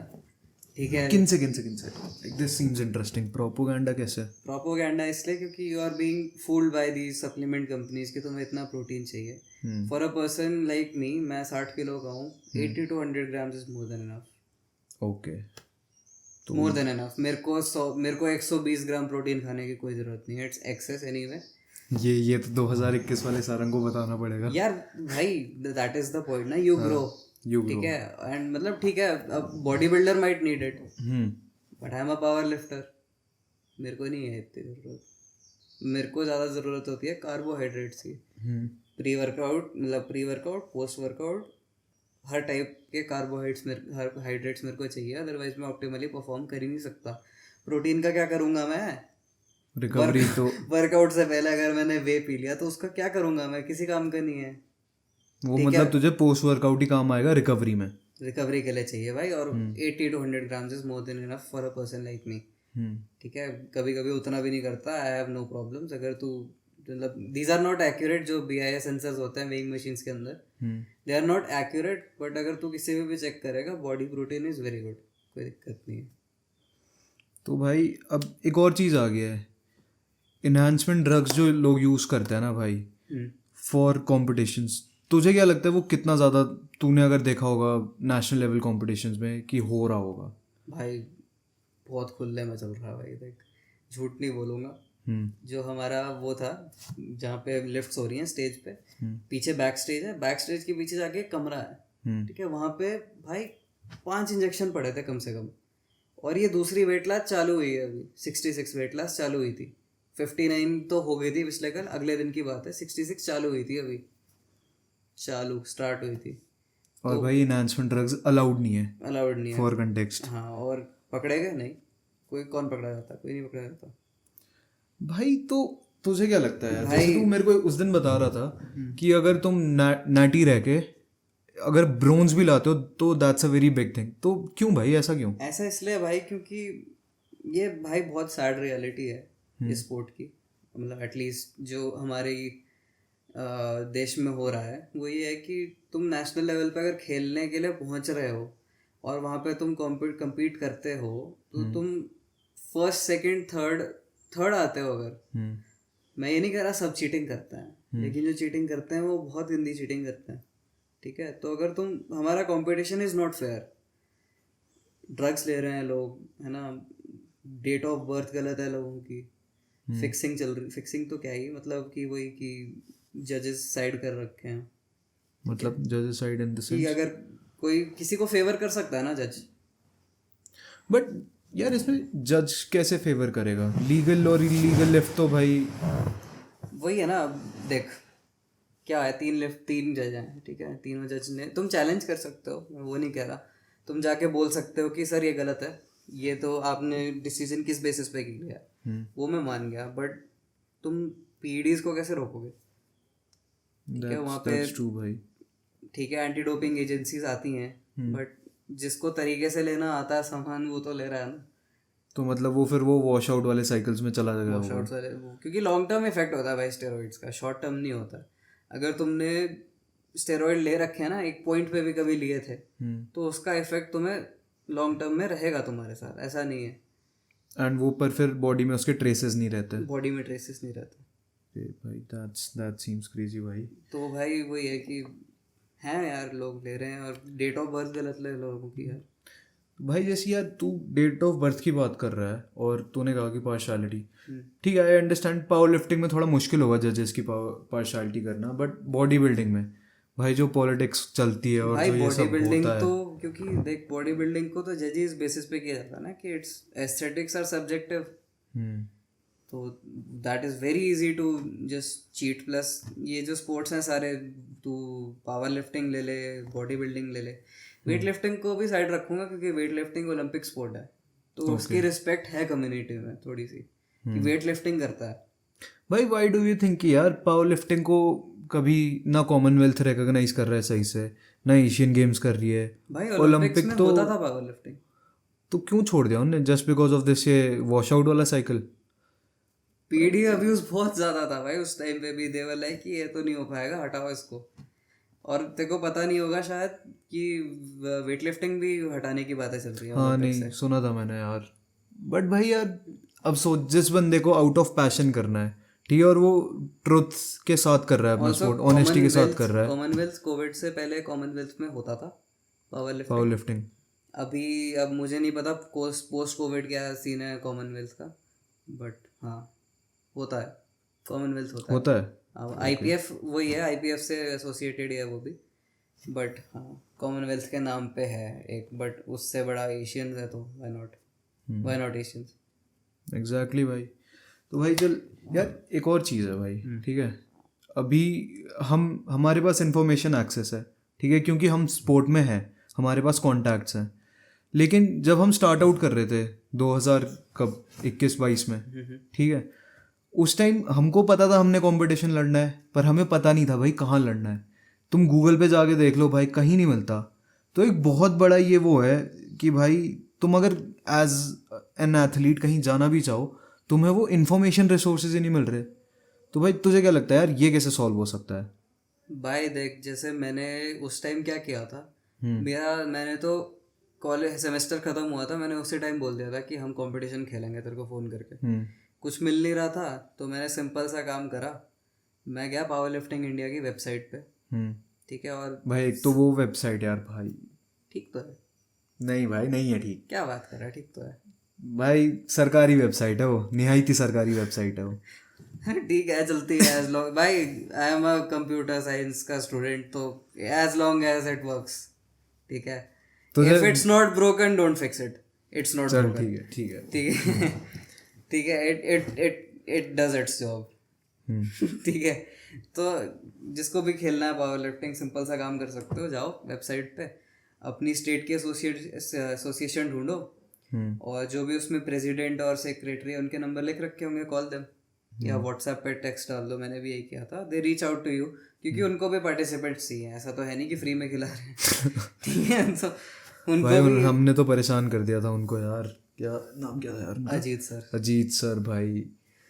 ठीक है। किन से दिस सीम्स इंटरेस्टिंग। प्रोपेगेंडा कैसे? प्रोपेगेंडा इसलिए क्योंकि you are being fooled by the supplement companies कि तुम्हें इतना प्रोटीन चाहिए। For a person like me, मैं 60 किलो का हूँ, 80 to 100 grams is more than enough. Okay, more than enough. मेरे को 120 ग्राम प्रोटीन खाने की कोई ज़रूरत नहीं है, इट्स एक्सेस एनीवे। ये तो 2021 वाले सारंग को बताना पड़ेगा। यार भाई दैट इज द पॉइंट ना, यू ग्रो, you ठीक grow. है, एंड मतलब ठीक है, अब body builder might need it but I am a power lifter, मेरे को नहीं है इतनी ज़रूरत। मेरे को ज़्यादा ज़रूरत होती है कार्बोहाइड्रेट्स की। प्री वर्कआउट मतलब प्री वर्कआउट, पोस्ट वर्कआउट, हर टाइप के हाइड्रेट्स मेरे को चाहिए, अदरवाइज मैं ऑप्टिमली परफॉर्म कर ही नहीं सकता। प्रोटीन का क्या करूँगा मैं? रिकवरी तो वर्कआउट से पहले अगर मैंने वे पी लिया तो उसका क्या करूँगा मैं? किसी काम का नहीं है। वो मतलब तुझे पोस्ट वर्कआउट ही काम आएगा रिकवरी में। रिकवरी के लिए चाहिए भाई, और 80 to 100 grams is more than enough for a person like मी, ठीक है। कभी कभी उतना भी नहीं करता, आई हैव नो प्रॉब्लम्स। अगर तू मतलब दीज आर नॉट एक्यूरेट, जो BIS सेंसर्स होते हैं वेइंग मशीन्स के अंदर, they are not accurate, but अगर तू किसी भी चेक करेगा body protein is very good, कोई दिक्कत नहीं है। तो भाई अब एक और चीज़ आ गया है, इन्हांसमेंट ड्रग्स जो लोग यूज़ करते हैं ना भाई फॉर कॉम्पिटिशन्स, तुझे क्या लगता है वो कितना ज़्यादा, तूने अगर देखा होगा नेशनल लेवल कॉम्पिटिशन्स में कि हो रहा होगा? भाई बहुत खुले में चल रहा है भाई, देख झूठ नहीं बोलूँगा। जो हमारा वो था जहाँ पे लिफ्ट्स हो रही हैं स्टेज पे, पीछे बैक स्टेज है, बैक स्टेज के पीछे जाके एक कमरा है, ठीक है, वहाँ पे भाई 5 इंजेक्शन पड़े थे कम से कम। और ये दूसरी वेट क्लास चालू हुई है अभी, 66 वेट क्लास चालू हुई थी, 59 तो हो गई थी पिछले कल, अगले दिन की बात है, 66 चालू हुई थी अभी, चालू स्टार्ट हुई थी। और भाई इन्हांसमेंट ड्रग्स अलाउड नहीं है, अलाउड नहीं है फॉर कंटेक्स्ट। हाँ, और पकड़े गए नहीं, कोई कौन पकड़ा जाता? कोई नहीं पकड़ा जाता भाई। तो तुझे क्या लगता है यार, जैसे तू मेरे को उस दिन बता रहा था कि अगर तुम नाटी रह के अगर ब्रोंज भी लाते हो तो that's a very big thing, तो क्यों भाई, ऐसा क्यों? ऐसा इसलिए भाई क्योंकि ये भाई बहुत सैड रियलिटी है इस स्पोर्ट की, मतलब एटलीस्ट जो हमारे देश में हो रहा है वो ये है कि तुम नेशनल लेवल पे अगर खेलने के लिए पहुंच रहे हो और वहाँ पे तुम compete करते हो, तो तुम फर्स्ट सेकंड थर्ड आते हो। अगर मैं ये नहीं कह रहा सब चीटिंग करते हैं, लेकिन जो चीटिंग करते हैं वो बहुत गंदी चीटिंग करते हैं, ठीक है। तो अगर तुम, हमारा competition is not fair, drugs ले रहे हैं लोग, है ना, डेट ऑफ बर्थ गलत है लोगों की, फिक्सिंग चल रही, फिक्सिंग तो क्या ही मतलब कि वही कि जजेस साइड कर रखे हैं, मतलब जजेस साइड इन द कि सेंस, अगर कोई किसी को फेवर कर सकता है ना जज, बट यार इसमें जज कैसे फेवर करेगा? लीगल और इलीगल लेफ्ट तो भाई वही है ना। देख क्या है, 3 जज हैं, ठीक है, तीनों जज ने, तुम चैलेंज कर सकते हो, मैं वो नहीं कह रहा, तुम जाके बोल सकते हो कि सर ये गलत है, ये तो आपने डिसीजन किस बेसिस पे लिया, वो मैं मान गया, बट तुम PEDs को कैसे रोकोगे? ठीक है, वहाँ पे ट्रू भाई, ठीक है, एंटी डोपिंग एजेंसीज आती हैं, बट जिसको तरीके से लेना आता है सामान वो तो ले रहा है ना। तो मतलब वो फिर वो वॉश आउट वाले साइकिल्स में चला जाएगा वो। शॉर्ट वाले वो, क्योंकि लॉन्ग टर्म इफेक्ट होता है भाई स्टेरॉइड्स का, शॉर्ट टर्म नहीं होता। अगर तुमने स्टेरॉइड ले रखे हैं ना, एक पॉइंट पे भी कभी लिए थे, तो उसका इफेक्ट तुम्हें लॉन्ग टर्म में रहेगा तुम्हारे साथ, ऐसा नहीं है। एंड वो पर फिर बॉडी में उसके ट्रेसेस नहीं रहते, बॉडी में ट्रेसेस नहीं रहते भाई। दैट सीम्स क्रेजी भाई। तो भाई वही है कि हैं यार, लोग ले रहे हैं, और डेट ऑफ बर्थ गलत ले लोगों की यार। भाई जैसे यार तू डेट ऑफ बर्थ की बात कर रहा है और तूने कहा कि पार्शलिटी, ठीक है, आई अंडरस्टैंड पावर लिफ्टिंग में थोड़ा मुश्किल होगा जजेस की पार्शलिटी करना, बट बॉडी बिल्डिंग में भाई जो पॉलिटिक्स चलती है और भाई जो ये बॉडी सब बिल्डिंग होता है, तो क्योंकि देख बॉडी बिल्डिंग को तो जजेस बेसिस पे किया जाता है ना, कि इट्स एस्थेटिक्स आर सब्जेक्टिव, तो that is very easy to just cheat. Plus ये जो स्पोर्ट्स हैं सारे, तू पावर लिफ्टिंग ले ले, बॉडी बिल्डिंग ले ले, वेट लिफ्टिंग को भी साइड रखूंगा क्योंकि वेट लिफ्टिंग ओलंपिक स्पोर्ट है, तो उसकी रिस्पेक्ट है कम्युनिटी में थोड़ी सी, कि वेट लिफ्टिंग करता है। भाई व्हाई डू यू थिंक कि यार पावर लिफ्टिंग को कभी ना कॉमनवेल्थ रिकॉग्नाइज कर रहा है सही से, ना एशियन गेम्स कर रही है, भाई ओलंपिक्स में होता था पावर लिफ्टिंग, तो क्यों छोड़ दिया उन्होंने? जस्ट बिकॉज ऑफ दिस ये वॉश आउट वाला साइकिल। पीडी अब्यूज बहुत ज्यादा था भाई उस टाइम पे भी, दे वर लाइक कि ये तो नहीं हो पाएगा, हटाओ इसको। और तेरे को पता नहीं होगा शायद कि वेट लिफ्टिंग भी हटाने की बातें चल रही है। हाँ नहीं सुना था मैंने यार, बट भाई यार अब सोच, जिस बंदे को आउट ऑफ पैशन करना है, ठीक है, और वो ट्रुथ के साथ कर रहा है अपना स्पोर्ट, ऑनेस्टी के साथ कर रहा है। कॉमनवेल्थ कोविड से पहले कॉमनवेल्थ में होता था पावर लिफ्टिंग। अभी अब मुझे नहीं पता पोस्ट कोविड क्या सीन है कॉमनवेल्थ का, बट हाँ होता है। कॉमनवेल्थ होता होता है है। आईपीएफ वही है, आईपीएफ से एसोसिएटेड ही है वो भी, बट हाँ कॉमनवेल्थ के नाम पे है एक, बट उससे बड़ा एशियंस है तो व्हाई नॉट एशियंस। एग्जैक्टली भाई। तो भाई चल यार एक और चीज़ है भाई, ठीक है, अभी हमारे पास इंफॉर्मेशन एक्सेस है, ठीक है, क्योंकि हम स्पोर्ट में हैं, हमारे पास कॉन्टैक्ट्स हैं। लेकिन जब हम स्टार्ट आउट कर रहे थे 2000 कब 21-22 में, ठीक है, उस टाइम हमको पता था हमने कंपटीशन लड़ना है, पर हमें पता नहीं था भाई कहाँ लड़ना है। तुम गूगल पे जाके देख लो भाई, कहीं नहीं मिलता। तो एक बहुत बड़ा ये वो है कि भाई तुम अगर एज एन एथलीट कहीं जाना भी चाहो, तुम्हें वो इन्फॉर्मेशन रिसोर्सेज ही नहीं मिल रहे। तो भाई तुझे क्या लगता है यार, ये कैसे सॉल्व हो सकता है? भाई देख, जैसे मैंने उस टाइम क्या किया था, मैंने तो कॉलेज सेमेस्टर खत्म हुआ था, मैंने उसी टाइम बोल दिया था कि हम कंपटीशन खेलेंगे तेरे को फ़ोन करके। कुछ मिल नहीं रहा था तो मैंने सिंपल सा काम करा, मैं गया पावर लिफ्टिंग इंडिया की वेबसाइट पे, ठीक है, और भाई एक तो वो वेबसाइट यार भाई, ठीक तो है, नहीं भाई नहीं है ठीक। क्या बात कर रहा है, ठीक तो है भाई सरकारी वेबसाइट है वो, निहायती सरकारी वेबसाइट है वो। ठीक है, चलती है एज लॉन्ग, भाई I am a computer science का स्टूडेंट, तो as long as it works, ठीक है। If it's not broken don't fix it, it's not चल ब्रोकन, ठीक है ठीक है ठीक है ठीक है, इट डज इट्स जॉब, ठीक है। तो जिसको भी खेलना है पावर लिफ्टिंग, सिंपल सा काम कर सकते हो, जाओ वेबसाइट पे, अपनी स्टेट के एसोसिएशन ढूंढो, और जो भी उसमें प्रेसिडेंट और सेक्रेटरी है उनके नंबर लिख रखे होंगे, कॉल देम, या व्हाट्सएप पे टेक्स्ट डाल दो, मैंने भी यही किया था। They reach out to you, क्योंकि उनको भी पार्टिसिपेंट्स चाहिए, ऐसा तो है नहीं कि फ्री में खिला रहे हैं ठीक है, तो उनको भाई भी। हमने तो परेशान कर दिया था उनको यार, क्या नाम क्या था यार उनका? अजीत सर भाई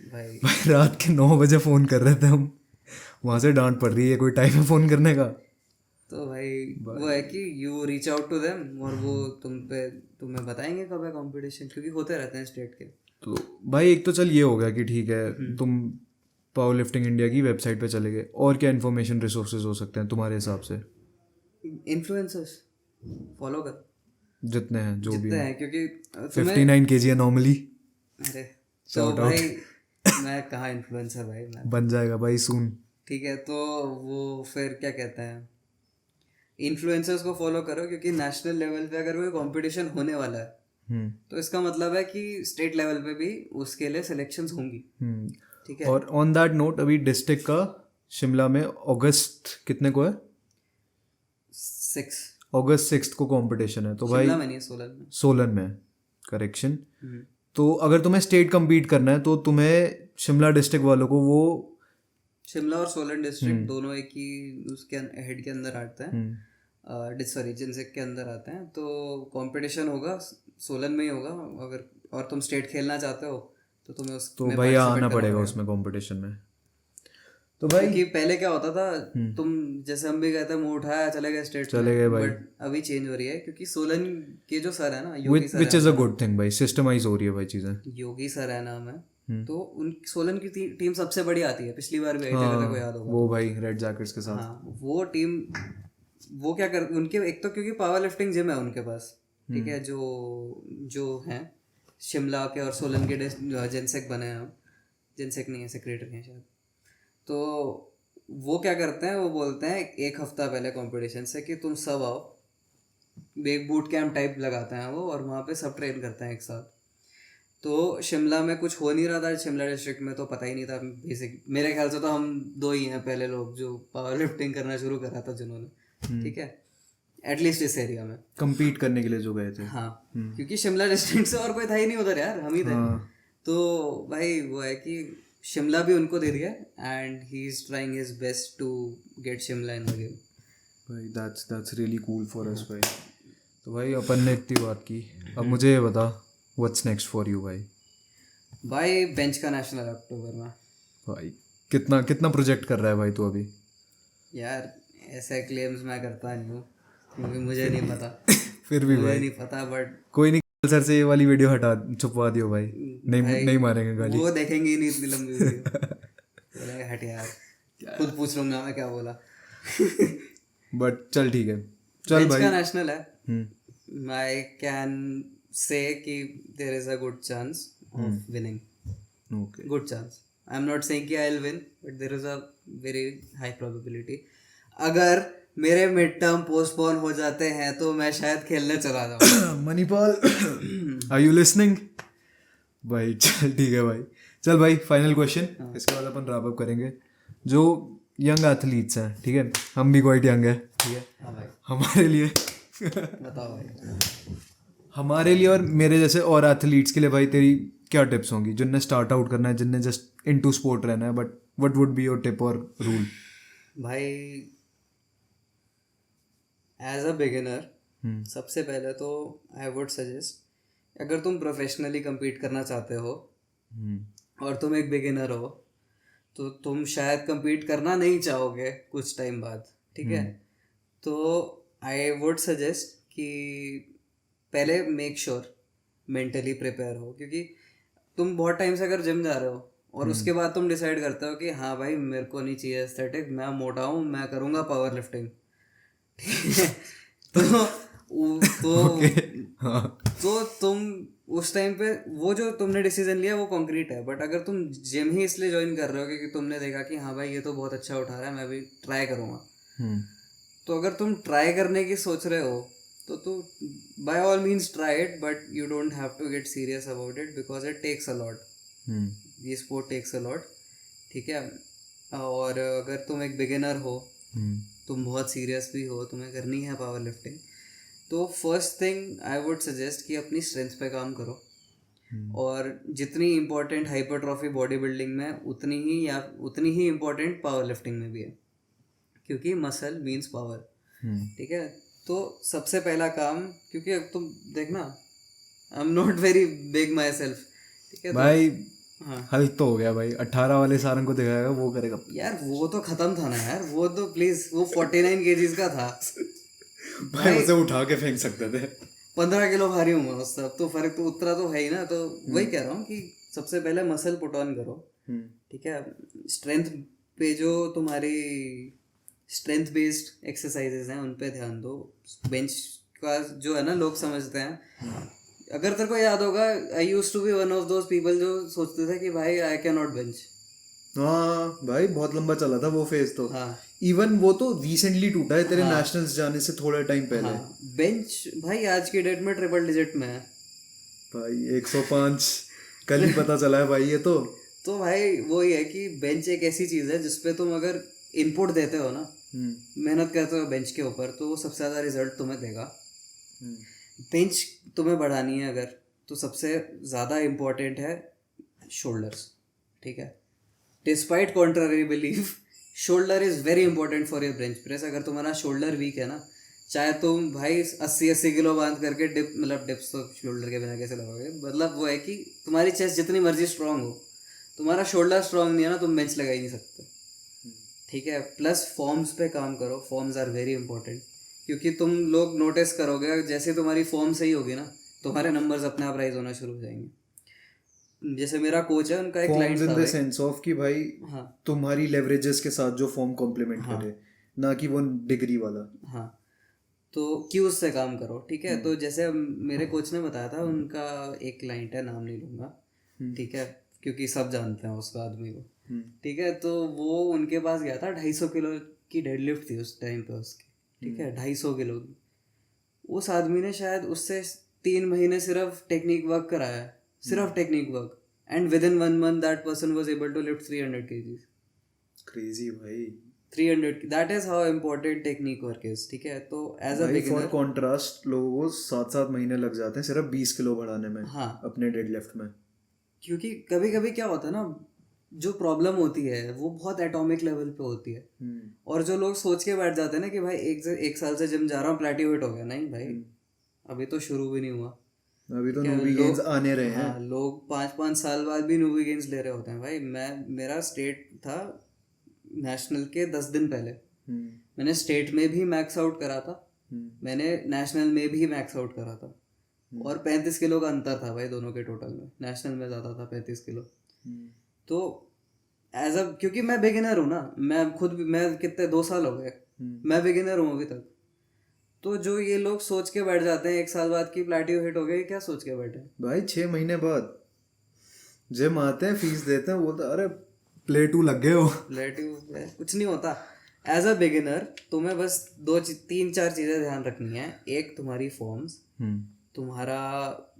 भाई रात के 9 बजे फ़ोन कर रहे थे हम, वहाँ से डांट पड़ रही है, कोई टाइम है फ़ोन करने का? तो भाई वो है कि you reach out to them, और वो तुम्हें बताएंगे कब है कंपटीशन, क्योंकि होते रहते हैं स्टेट के। तो भाई एक तो चल ये हो गया कि ठीक है, तुम पावर लिफ्टिंग इंडिया की वेबसाइट पे चले गए, और क्या इन्फॉर्मेशन रिसोर्सेज हो सकते हैं तुम्हारे हिसाब से? इन्फ्लुएंसर्स फॉलो कर, जितने हैं जो भी जितने हैं। हैं, क्योंकि 59 kg है नॉर्मली। अरे तो भाई मैं कहाँ इन्फ्लुएंसर भाई, मैं बन जाएगा भाई सून। ठीक है। तो वो फिर क्या कहते हैं, इन्फ्लुएंसर्स को फॉलो करो, क्योंकि नेशनल लेवल पे अगर कोई कंपटीशन होने वाला है तो इसका मतलब है कि स्टेट लेवल पे भी उसके लिए सिलेक्शंस होंगी, ठीक है। और ऑन दैट नोट, अभी डिस्ट्रिक्ट का शिमला में अगस्त कितने को है? 6 अगस्त 6 को कंपटीशन है। तो भाई शिमला में नहीं, सोलन में, करेक्शन। तो अगर तुम्हें स्टेट compete करना है तो तुम्हें शिमला डिस्ट्रिक्ट वालों को वो शिमला और सोलन डिस्ट्रिक्ट दोनों एक ही उसके हेड के अंदर आते हैं, सॉरी जिनसेक के अंदर आते हैं। तो कंपटीशन होगा सोलन में ही होगा, अगर और तुम स्टेट खेलना चाहते हो तो तुम्हें उस तो भाई आना पड़ेगा उसमें कंपटीशन में। तो भाई क्योंकि पहले क्या होता था, तुम जैसे हम भी कहते हैं मुंह उठाया चले गए स्टेट चले गए भाई, बट अभी चेंज हो रही है, क्योंकि सोलन के जो सर है ना, Yogi sir, which is a good thing भाई, सिस्टमाइज हो रही है भाई चीज़ें। योगी सर है नाम है, तो उन सोलन की टीम सबसे बड़ी आती है, पिछली बार भी आई थी अगर तेरे को याद होगा। वो भाई रेड जैकेट्स के साथ। हाँ वो टीम, वो क्या कर उनके, एक तो क्योंकि पावर लिफ्टिंग जिम है उनके पास, ठीक है, जो हैं शिमला के और सोलन के जिनसेक बने हैं, जिनसेक नहीं है, सेक्रेटरी हैं शायद। तो वो क्या करते हैं, वो बोलते हैं एक हफ्ता पहले कंपटीशन से कि तुम सब आओ, एक बूट कैंप टाइप लगाते हैं वो, और वहाँ पे सब ट्रेन करते हैं एक साथ। तो शिमला में कुछ हो नहीं रहा था, शिमला डिस्ट्रिक्ट में तो पता ही नहीं था बेसिक, मेरे ख्याल से तो हम 2 ही हैं पहले लोग जो पावर लिफ्टिंग करना शुरू करा था जिन्होंने, ठीक है, एटलीस्ट इस एरिया में compete करने के लिए जो गए थे। हाँ क्योंकि शिमला डिस्ट्रिक्ट से और कोई था ही नहीं उधर यार, हम ही थे। तो भाई वो है कि शिमला भी उनको दे दिया, and he is trying his best to get Shimla in the game. भाई that's really cool for us भाई। तो भाई अपन ने इतनी बात की, अब मुझे ये बता व्हाट्स नेक्स्ट फॉर यू भाई? भाई बेंच का नेशनल है अक्टूबर में। भाई कितना प्रोजेक्ट कर रहा है भाई तू अभी? यार ऐसे क्लेम्स मैं करता नहीं हूँ, क्योंकि मुझे नहीं पता फिर भी मुझे भाई नहीं पता, बट कोई नहीं, सर से ये वाली वीडियो छुपवा दियो भाई, नहीं मारेंगे गाली। वो देखेंगे ही नहीं इतनी लंबी वीडियो हट यार, खुद पूछ लूंगा मैं क्या बोला बट चल ठीक है, चल भाई। का नेशनल है, आई कैन से कि there is a good chance of winning, okay good chance, I am not saying कि I will win, but there is a very high probability. अगर मेरे मिड टर्म पोस्टपोन हो जाते हैं तो मैं शायद खेलने चला जाऊँ। Manipal, are you listening? भाई चल ठीक है भाई, चल भाई फाइनल क्वेश्चन, इसके बाद अपन रैप अप करेंगे। जो यंग एथलीट्स हैं, ठीक है, हम भी क्वाइट यंग है, ठीक है, हाँ भाई, हमारे लिए बताओ भाई। हमारे लिए और मेरे जैसे और एथलीट्स के लिए भाई तेरी क्या टिप्स होंगी, जिनने स्टार्ट आउट करना है, जिनने जस्ट इनटू स्पोर्ट रहना है, but what would be your tip और रूल? भाई एज अ बिगिनर सबसे पहले तो आई वुड सजेस्ट, अगर तुम प्रोफेशनली compete करना चाहते हो और तुम एक बिगिनर हो तो तुम शायद compete करना नहीं चाहोगे कुछ टाइम बाद, ठीक है। तो आई वुड सजेस्ट कि पहले मेक श्योर मेंटली प्रिपेयर हो, क्योंकि तुम बहुत टाइम से अगर जिम जा रहे हो और उसके बाद तुम डिसाइड करते हो कि हाँ भाई मेरे को नहीं चाहिए एस्थेटिक, मैं मोटा हूँ, मैं करूँगा पावर लिफ्टिंग, तो हाँ तो तुम उस टाइम पे वो जो तुमने डिसीजन लिया वो कॉन्क्रीट है। बट अगर तुम जिम ही इसलिए ज्वाइन कर रहे हो क्योंकि तुमने देखा कि हाँ भाई ये तो बहुत अच्छा उठा रहा है, मैं भी ट्राई करूँगा, तो अगर तुम ट्राई करने की सोच रहे हो तो by all means try it, but you don't have to get serious about it because it takes a lot. ये स्पोर्ट टेक्स अ लॉट, ठीक है। और अगर तुम एक बिगिनर हो, तुम बहुत सीरियस भी हो, तुम्हें करनी है पावर लिफ्टिंग, तो first thing I would suggest कि अपनी स्ट्रेंथ पे काम करो। और जितनी इम्पोर्टेंट हाइपरट्रॉफी बॉडी बिल्डिंग में उतनी ही इम्पोर्टेंट पावर लिफ्टिंग में भी है, क्योंकि मसल मीन्स पावर, ठीक है। तो सबसे पहला काम, क्योंकि अब तुम देखना आई am not very big my self, ठीक है, भाई हाँ हल्क तो हो गया भाई, 18 वाले सारंग को दिखाएगा वो करेगा यार, वो तो खत्म था ना यार, वो तो प्लीज वो 49 kgs का था भाई, उसे उठा के फेंक सकते थे। 15 किलो भारी हूँ मैं उससे, अब तो फर्क तो उतना तो है ही ना। तो वही कह रहा हूँ कि सबसे पहले मसल पुट ऑन करो, ठीक है। स्ट्रेंथ पे जो तुम्हारी स्ट्रेंथ बेस्ड एक्सरसाइजेज हैं उन पे ध्यान दो। बेंच का जो है ना लोग समझते हैं, अगर तेरे को याद होगा, I used to be one of those people जो सोचते थे कि भाई आई कैन नॉट बेंच। हाँ भाई, बहुत लंबा चला था वो फेज तो। हाँ इवन वो तो रिसेंटली टूटा है तेरे नेशनल्स जाने से थोड़ा टाइम पहले। हाँ, बेंच भाई आज की डेट में ट्रिपल डिजिट में है भाई 105 कल ही पता चला है भाई ये तो। तो भाई वही है कि बेंच एक ऐसी चीज़ है जिसपे तुम अगर इनपुट देते हो ना, मेहनत करते हो बेंच के ऊपर, तो वो सबसे ज़्यादा रिजल्ट तुम्हें देगा। बेंच तुम्हें बढ़ानी है अगर, तो सबसे ज़्यादा इम्पोर्टेंट है शोल्डर्स, ठीक है। Despite contrary belief, shoulder is very important for your bench press. अगर तुम्हारा शोल्डर वीक है ना, चाहे तुम भाई 80 किलो बांध करके डिप, मतलब डिप्स तो शोल्डर के बिना कैसे लगाओगे, मतलब वो है कि तुम्हारी चेस्ट जितनी मर्जी स्ट्रांग हो, तुम्हारा शोल्डर स्ट्रांग नहीं है ना, तुम बेंच लगा ही नहीं सकते, ठीक है। प्लस फॉर्म्स पे काम करो, फॉर्म्स आर वेरी इंपॉर्टेंट, क्योंकि तुम लोग नोटिस करोगे जैसे तुम्हारी फॉर्म सही होगी ना, तुम्हारे नंबर्स अपने आप राइज होना शुरू हो जाएंगे। जैसे मेरा कोच है, उनका एक क्लाइंट था इन द भाई, सेंस ऑफ कि भाई हाँ तुम्हारी लेवरेजेस के साथ जो फॉर्म कॉम्प्लीमेंट करे, ना कि वो डिग्री वाला। हाँ, तो क्यूज से काम करो, ठीक है। तो जैसे मेरे कोच ने बताया था, उनका एक क्लाइंट है, नाम नहीं लूँगा, ठीक है, क्योंकि सब जानते हैं उस आदमी को, ठीक है। तो वो उनके पास गया था, 250 किलो की डेडलिफ्ट थी उस टाइम पे उसकी, ठीक है, 250 किलो की। उस आदमी ने शायद उससे 3 महीने सिर्फ टेक्निक वर्क कराया, सिर्फ technique work, and within 1 month that person was able to lift 300 kgs। Crazy भाई, 300, that is how important technique work is, ठीक है। तो as a for beginner, contrast लोगों को 7-7 महीने लग जाते हैं सिर्फ 20 किलो बढ़ाने में, हाँ, अपने डेडलिफ्ट में। क्योंकि कभी कभी क्या होता है ना, जो प्रॉब्लम होती है वो बहुत एटॉमिक लेवल पे होती है, और जो लोग सोच के बैठ जाते हैं ना कि भाई एक साल से जिम जा रहा हूँ, प्लेटियो हिट हो गया, नहीं भाई, अभी तो शुरू भी नहीं हुआ, अभी तो क्या नूबी गेन्स आने रहे हैं। हाँ, लोग 5-5 साल बाद भी नूबी गेम्स ले रहे होते हैं भाई। मेरा स्टेट था नेशनल के 10 दिन पहले, मैंने स्टेट में भी मैक्स आउट करा था, मैंने नेशनल में भी मैक्स आउट करा था, और 35 किलो का अंतर था भाई दोनों के टोटल में, नेशनल में ज़्यादा था 35 किलो। तो एज अ, क्योंकि मैं बिगिनर हूँ ना, मैं कितने 2 साल हो गए, मैं बिगिनर हूँ अभी तक। तो जो ये लोग सोच के बैठ जाते हैं 1 साल बाद की प्लेटियो हिट हो गई, क्या सोच के बैठे भाई 6 महीने बाद जिम आते हैं, फीस देते हैं, बोलते हैं अरे प्ले 2 लग गए हो। रिलेटिव कुछ नहीं होता। एज अ बिगिनर तुम्हें बस 3-4 चीज़ें ध्यान रखनी है। एक, तुम्हारी फॉर्म्स, तुम्हारा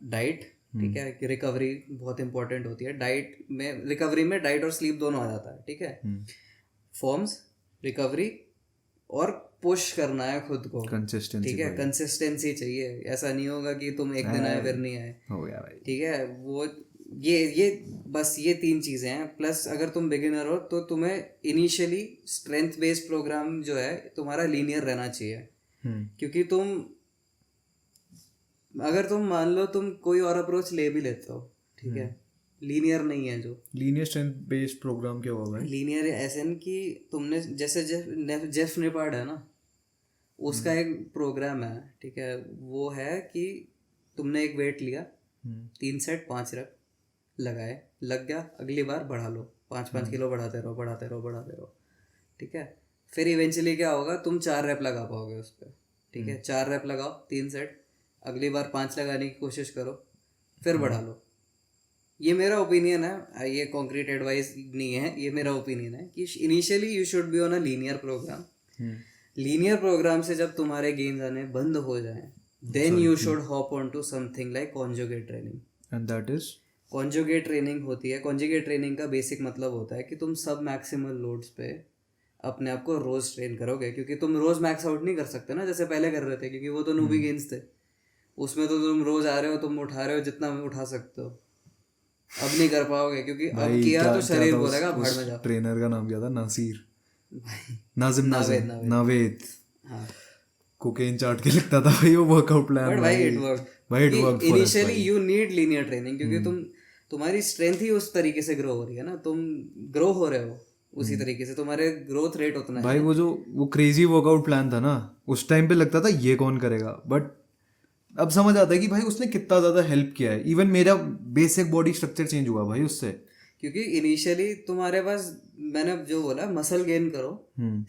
डाइट, ठीक है, कि रिकवरी बहुत इंपॉर्टेंट होती है। डाइट में, रिकवरी में डाइट और स्लीप दोनों आ जाता है, ठीक है। फॉर्म्स, रिकवरी और पुश करना है खुद को, कंसिस्टेंसी, ठीक है, कंसिस्टेंसी चाहिए। ऐसा नहीं होगा कि तुम एक दिन आए फिर नहीं आए, हो गया भाई। ठीक है। वो ये बस ये 3 चीज़ें हैं। प्लस अगर तुम बिगिनर हो तो तुम्हें इनिशियली स्ट्रेंथ बेस्ड प्रोग्राम जो है तुम्हारा लीनियर रहना चाहिए। क्योंकि अगर तुम मान लो तुम कोई और अप्रोच ले भी लेते हो, ठीक है, लीनियर नहीं है जो। लीनियर स्ट्रेंथ बेस्ड प्रोग्राम क्या हुआ भाई? लीनियर ऐसे न कि तुमने जैसे जेफ निपार्ड है ना, उसका एक प्रोग्राम है, ठीक है। वो है कि तुमने एक वेट लिया, 3 सेट 5 रख लगाए, लग गया, अगली बार बढ़ा लो, 5-5 किलो बढ़ाते रहो बढ़ाते रहो बढ़ाते रहो, ठीक है। फिर इवेंचुअली क्या होगा, तुम 4 रैप लगा पाओगे उस पर, ठीक है। 4 रैप लगाओ, 3 सेट, अगली बार 5 लगाने की कोशिश करो, फिर बढ़ा लो। ये मेरा ओपिनियन है, ये कॉन्क्रीट एडवाइस नहीं है, ये मेरा ओपिनियन है कि initially you should be on a linear program. Linear program से जब तुम्हारे गेन्स आने बंद हो जाए, then you should hop on to something like conjugate training. And that is conjugate training होती है। कॉन्जुगेट ट्रेनिंग का बेसिक मतलब होता है कि तुम सब मैक्सिमल लोड्स पे अपने आप को रोज ट्रेन करोगे, क्योंकि तुम रोज मैक्स आउट नहीं कर सकते ना जैसे पहले कर रहे थे, क्योंकि वो तो नूबी गेन्स थे। उसमें तो तुम रोज आ रहे हो, तुम उठा रहे हो जितना उठा सकते हो। अब नहीं कर पाओगे, क्योंकि अब किया तो शरीर बोलेगा भाड़ में जाओ। ट्रेनर का नाम क्या था? नासिर, नावेद। हाँ, कोकेन चाट के लिखता था भाई वो वर्कआउट प्लान। बट भाई इट वर्क। भाई it work. Initially you need linear training, क्योंकि तुम्हारी स्ट्रेंथ ही उस तरीके से ग्रो हो रही है ना, तुम ग्रो हो रहे हो उसी तरीके से, तुम्हारे ग्रोथ रेट उतना है भाई। वो क्रेजी वर्कआउट प्लान था ना, उस टाइम पे लगता था ये कौन करेगा, बट अब समझ आता है कि भाई उसने कितना ज़्यादा हेल्प किया है। इवन मेरा बेसिक बॉडी स्ट्रक्चर चेंज हुआ भाई उससे। क्योंकि इनिशियली तुम्हारे पास, मैंने जो बोला, मसल गेन करो,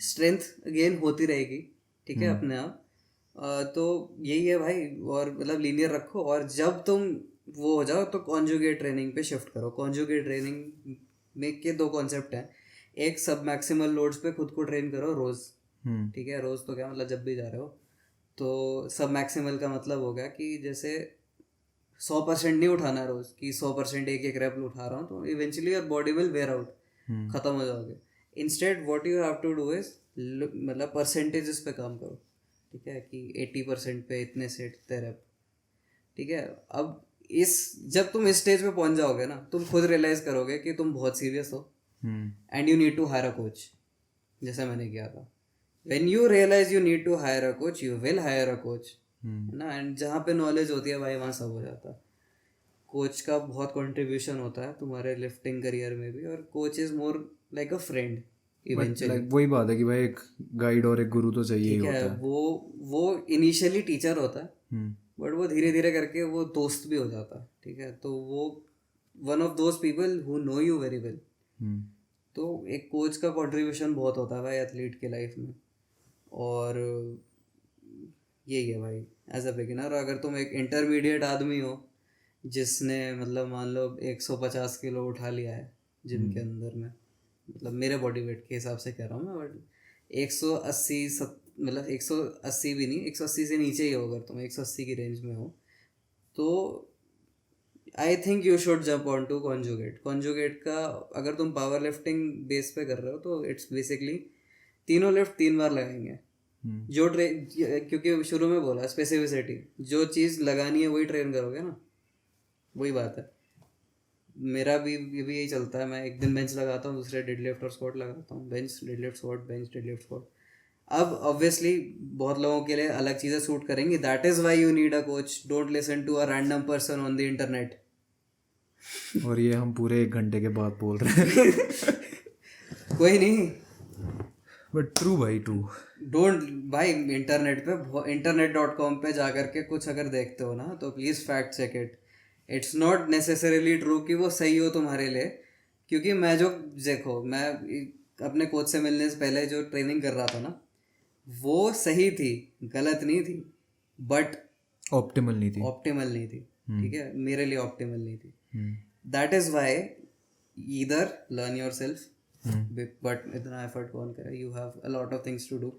स्ट्रेंथ गेन होती रहेगी, ठीक है, अपने आप। तो यही है भाई। और मतलब लीनियर रखो, और जब तुम वो हो जाओ तो कॉन्जुगेट ट्रेनिंग पे शिफ्ट करो। कॉन्जुगेट ट्रेनिंग में के 2 कॉन्सेप्ट हैं। एक, सब मैक्सिमल लोड्स पे खुद को ट्रेन करो रोज, ठीक है। रोज तो क्या मतलब, जब भी जा रहे हो। तो सब मैक्सिमल का मतलब होगा कि जैसे 100% नहीं उठाना रोज, कि 100% एक रैप उठा रहा हूँ, तो eventually your body will wear out, खत्म हो जाओगे। Instead what you have to do is, मतलब परसेंटेजेस पे काम करो, ठीक है, कि 80% पे इतने सेट, इतने रैप, ठीक है। अब जब तुम इस स्टेज पे पहुंच जाओगे ना, तुम खुद रियलाइज करोगे कि तुम बहुत सीरियस हो, and you need to hire a coach, जैसा मैंने किया था। When you realize you need to hire a coach, you will hire a coach ना। एंड जहाँ पे नॉलेज होती है भाई, वहाँ सब हो जाता है। कोच का बहुत कंट्रीब्यूशन होता है तुम्हारे लिफ्टिंग करियर में भी, और coach is more like a friend eventually. वही बात है कि भाई एक गाइड और एक गुरु तो चाहिए ही होता है। वो इनिशियली टीचर होता है, बट वो धीरे धीरे करके वो दोस्त भी हो जाता है, ठीक है। तो वो one of those people who know you very well. तो एक कोच का कंट्रीब्यूशन बहुत होता है भाई एथलीट के लाइफ में। और यही है भाई एज अ बिगिनर। अगर तुम एक इंटरमीडिएट आदमी हो जिसने मतलब मान लो 150 किलो उठा लिया है जिम के अंदर में, मतलब मेरे बॉडी वेट के हिसाब से कह रहा हूँ मैं, बट 180 मतलब 180 भी नहीं, 180 से नीचे ही हो। अगर तुम 180 की रेंज में हो तो I think you should jump on to conjugate. Conjugate का अगर तुम पावर लिफ्टिंग बेस पे कर रहे हो तो इट्स बेसिकली तीनों लिफ्ट 3 बार लगाएंगे। जो क्योंकि शुरू में बोला स्पेसिफिसिटी, जो चीज़ लगानी है वही ट्रेन करोगे ना, वही बात है। मेरा भी यही चलता है। मैं एक दिन बेंच लगाता हूँ, दूसरे डेडलिफ्ट और स्क्वाट लगाता हूँ, bench deadlift squat, bench deadlift squat. अब ऑब्वियसली बहुत लोगों के लिए अलग चीज़ें सूट करेंगी। That is why you need a coach. Don't listen to a random person on the internet. और ये हम पूरे 1 घंटे के बाद बोल रहे हैं। कोई नहीं, बट ट्रू भाई, ट्रू। डोंट भाई, internet.com पे जा करके कुछ अगर देखते हो ना तो please fact check it. It's not necessarily true कि वो सही हो तुम्हारे लिए। क्योंकि मैं मैं अपने कोच से मिलने से पहले जो ट्रेनिंग कर रहा था ना, वो सही थी, गलत नहीं थी, बट ऑप्टिमल नहीं थी, ठीक है, मेरे लिए ऑप्टिमल नहीं थी। That is why either learn yourself, but इतना एफर्ट कौन करे, you have a lot of things to do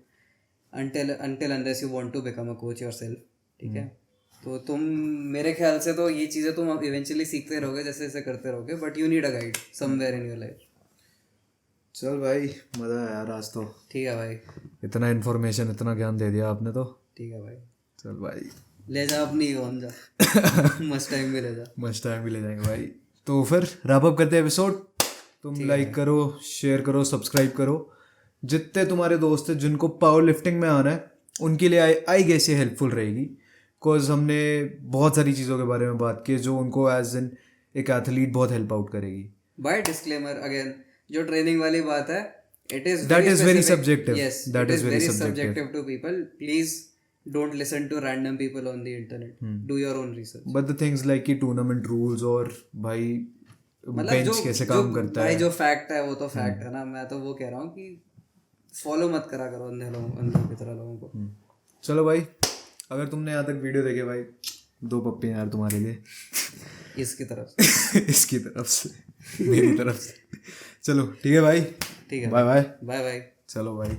until unless you want to become a coach yourself, ठीक है। तो तुम मेरे ख्याल से तो ये चीज़ें तुम इवेंचुअली सीखते रहोगे जैसे जैसे करते रहोगे, but you need a guide somewhere in your life. चल भाई मज़ा आया यार आज तो, ठीक है भाई, इतना इन्फॉर्मेशन इतना ज्ञान दे दिया आपने तो। ठीक है भाई, चल भाई ले जा अपनी कौन जा मस्त टाइम भी ले जा। मस्त टाइम भी ले जाएंगे भाई। तो फिर रैप अप करते हैं एपिसोड। तुम लाइक करो, शेयर करो, सब्सक्राइब करो। जितने तुम्हारे दोस्त हैं जिनको पावर लिफ्टिंग में आना है उनके लिए आई गेस ये हेल्पफुल रहेगी, बिकॉज हमने बहुत सारी चीज़ों के बारे में बात की जो उनको एज एन एक एथलीट बहुत हेल्प आउट करेगी। बाय डिस्क्लेमर अगेन, जो ट्रेनिंग वाली बात है, it is That very is very specific. subjective. Yes, That it is is very very subjective. subjective to people. Please don't listen to random people on the internet. Do your own research. But the things like कि tournament rules और भाई bench कैसे काम करता भाई है, जो fact है वो तो फैक्ट है ना। मैं तो वो कह रहा हूँ कि फॉलो मत करा करो अंधे की तरह लोगों को। चलो भाई, अगर तुमने यहाँ तक वीडियो देखे भाई, 2 पप्पी यार तुम्हारे लिए इसकी तरफ से इसकी तरफ से, मेरी तरफ से। चलो ठीक है भाई, ठीक है, बाय बाय। Bye bye. चलो भाई।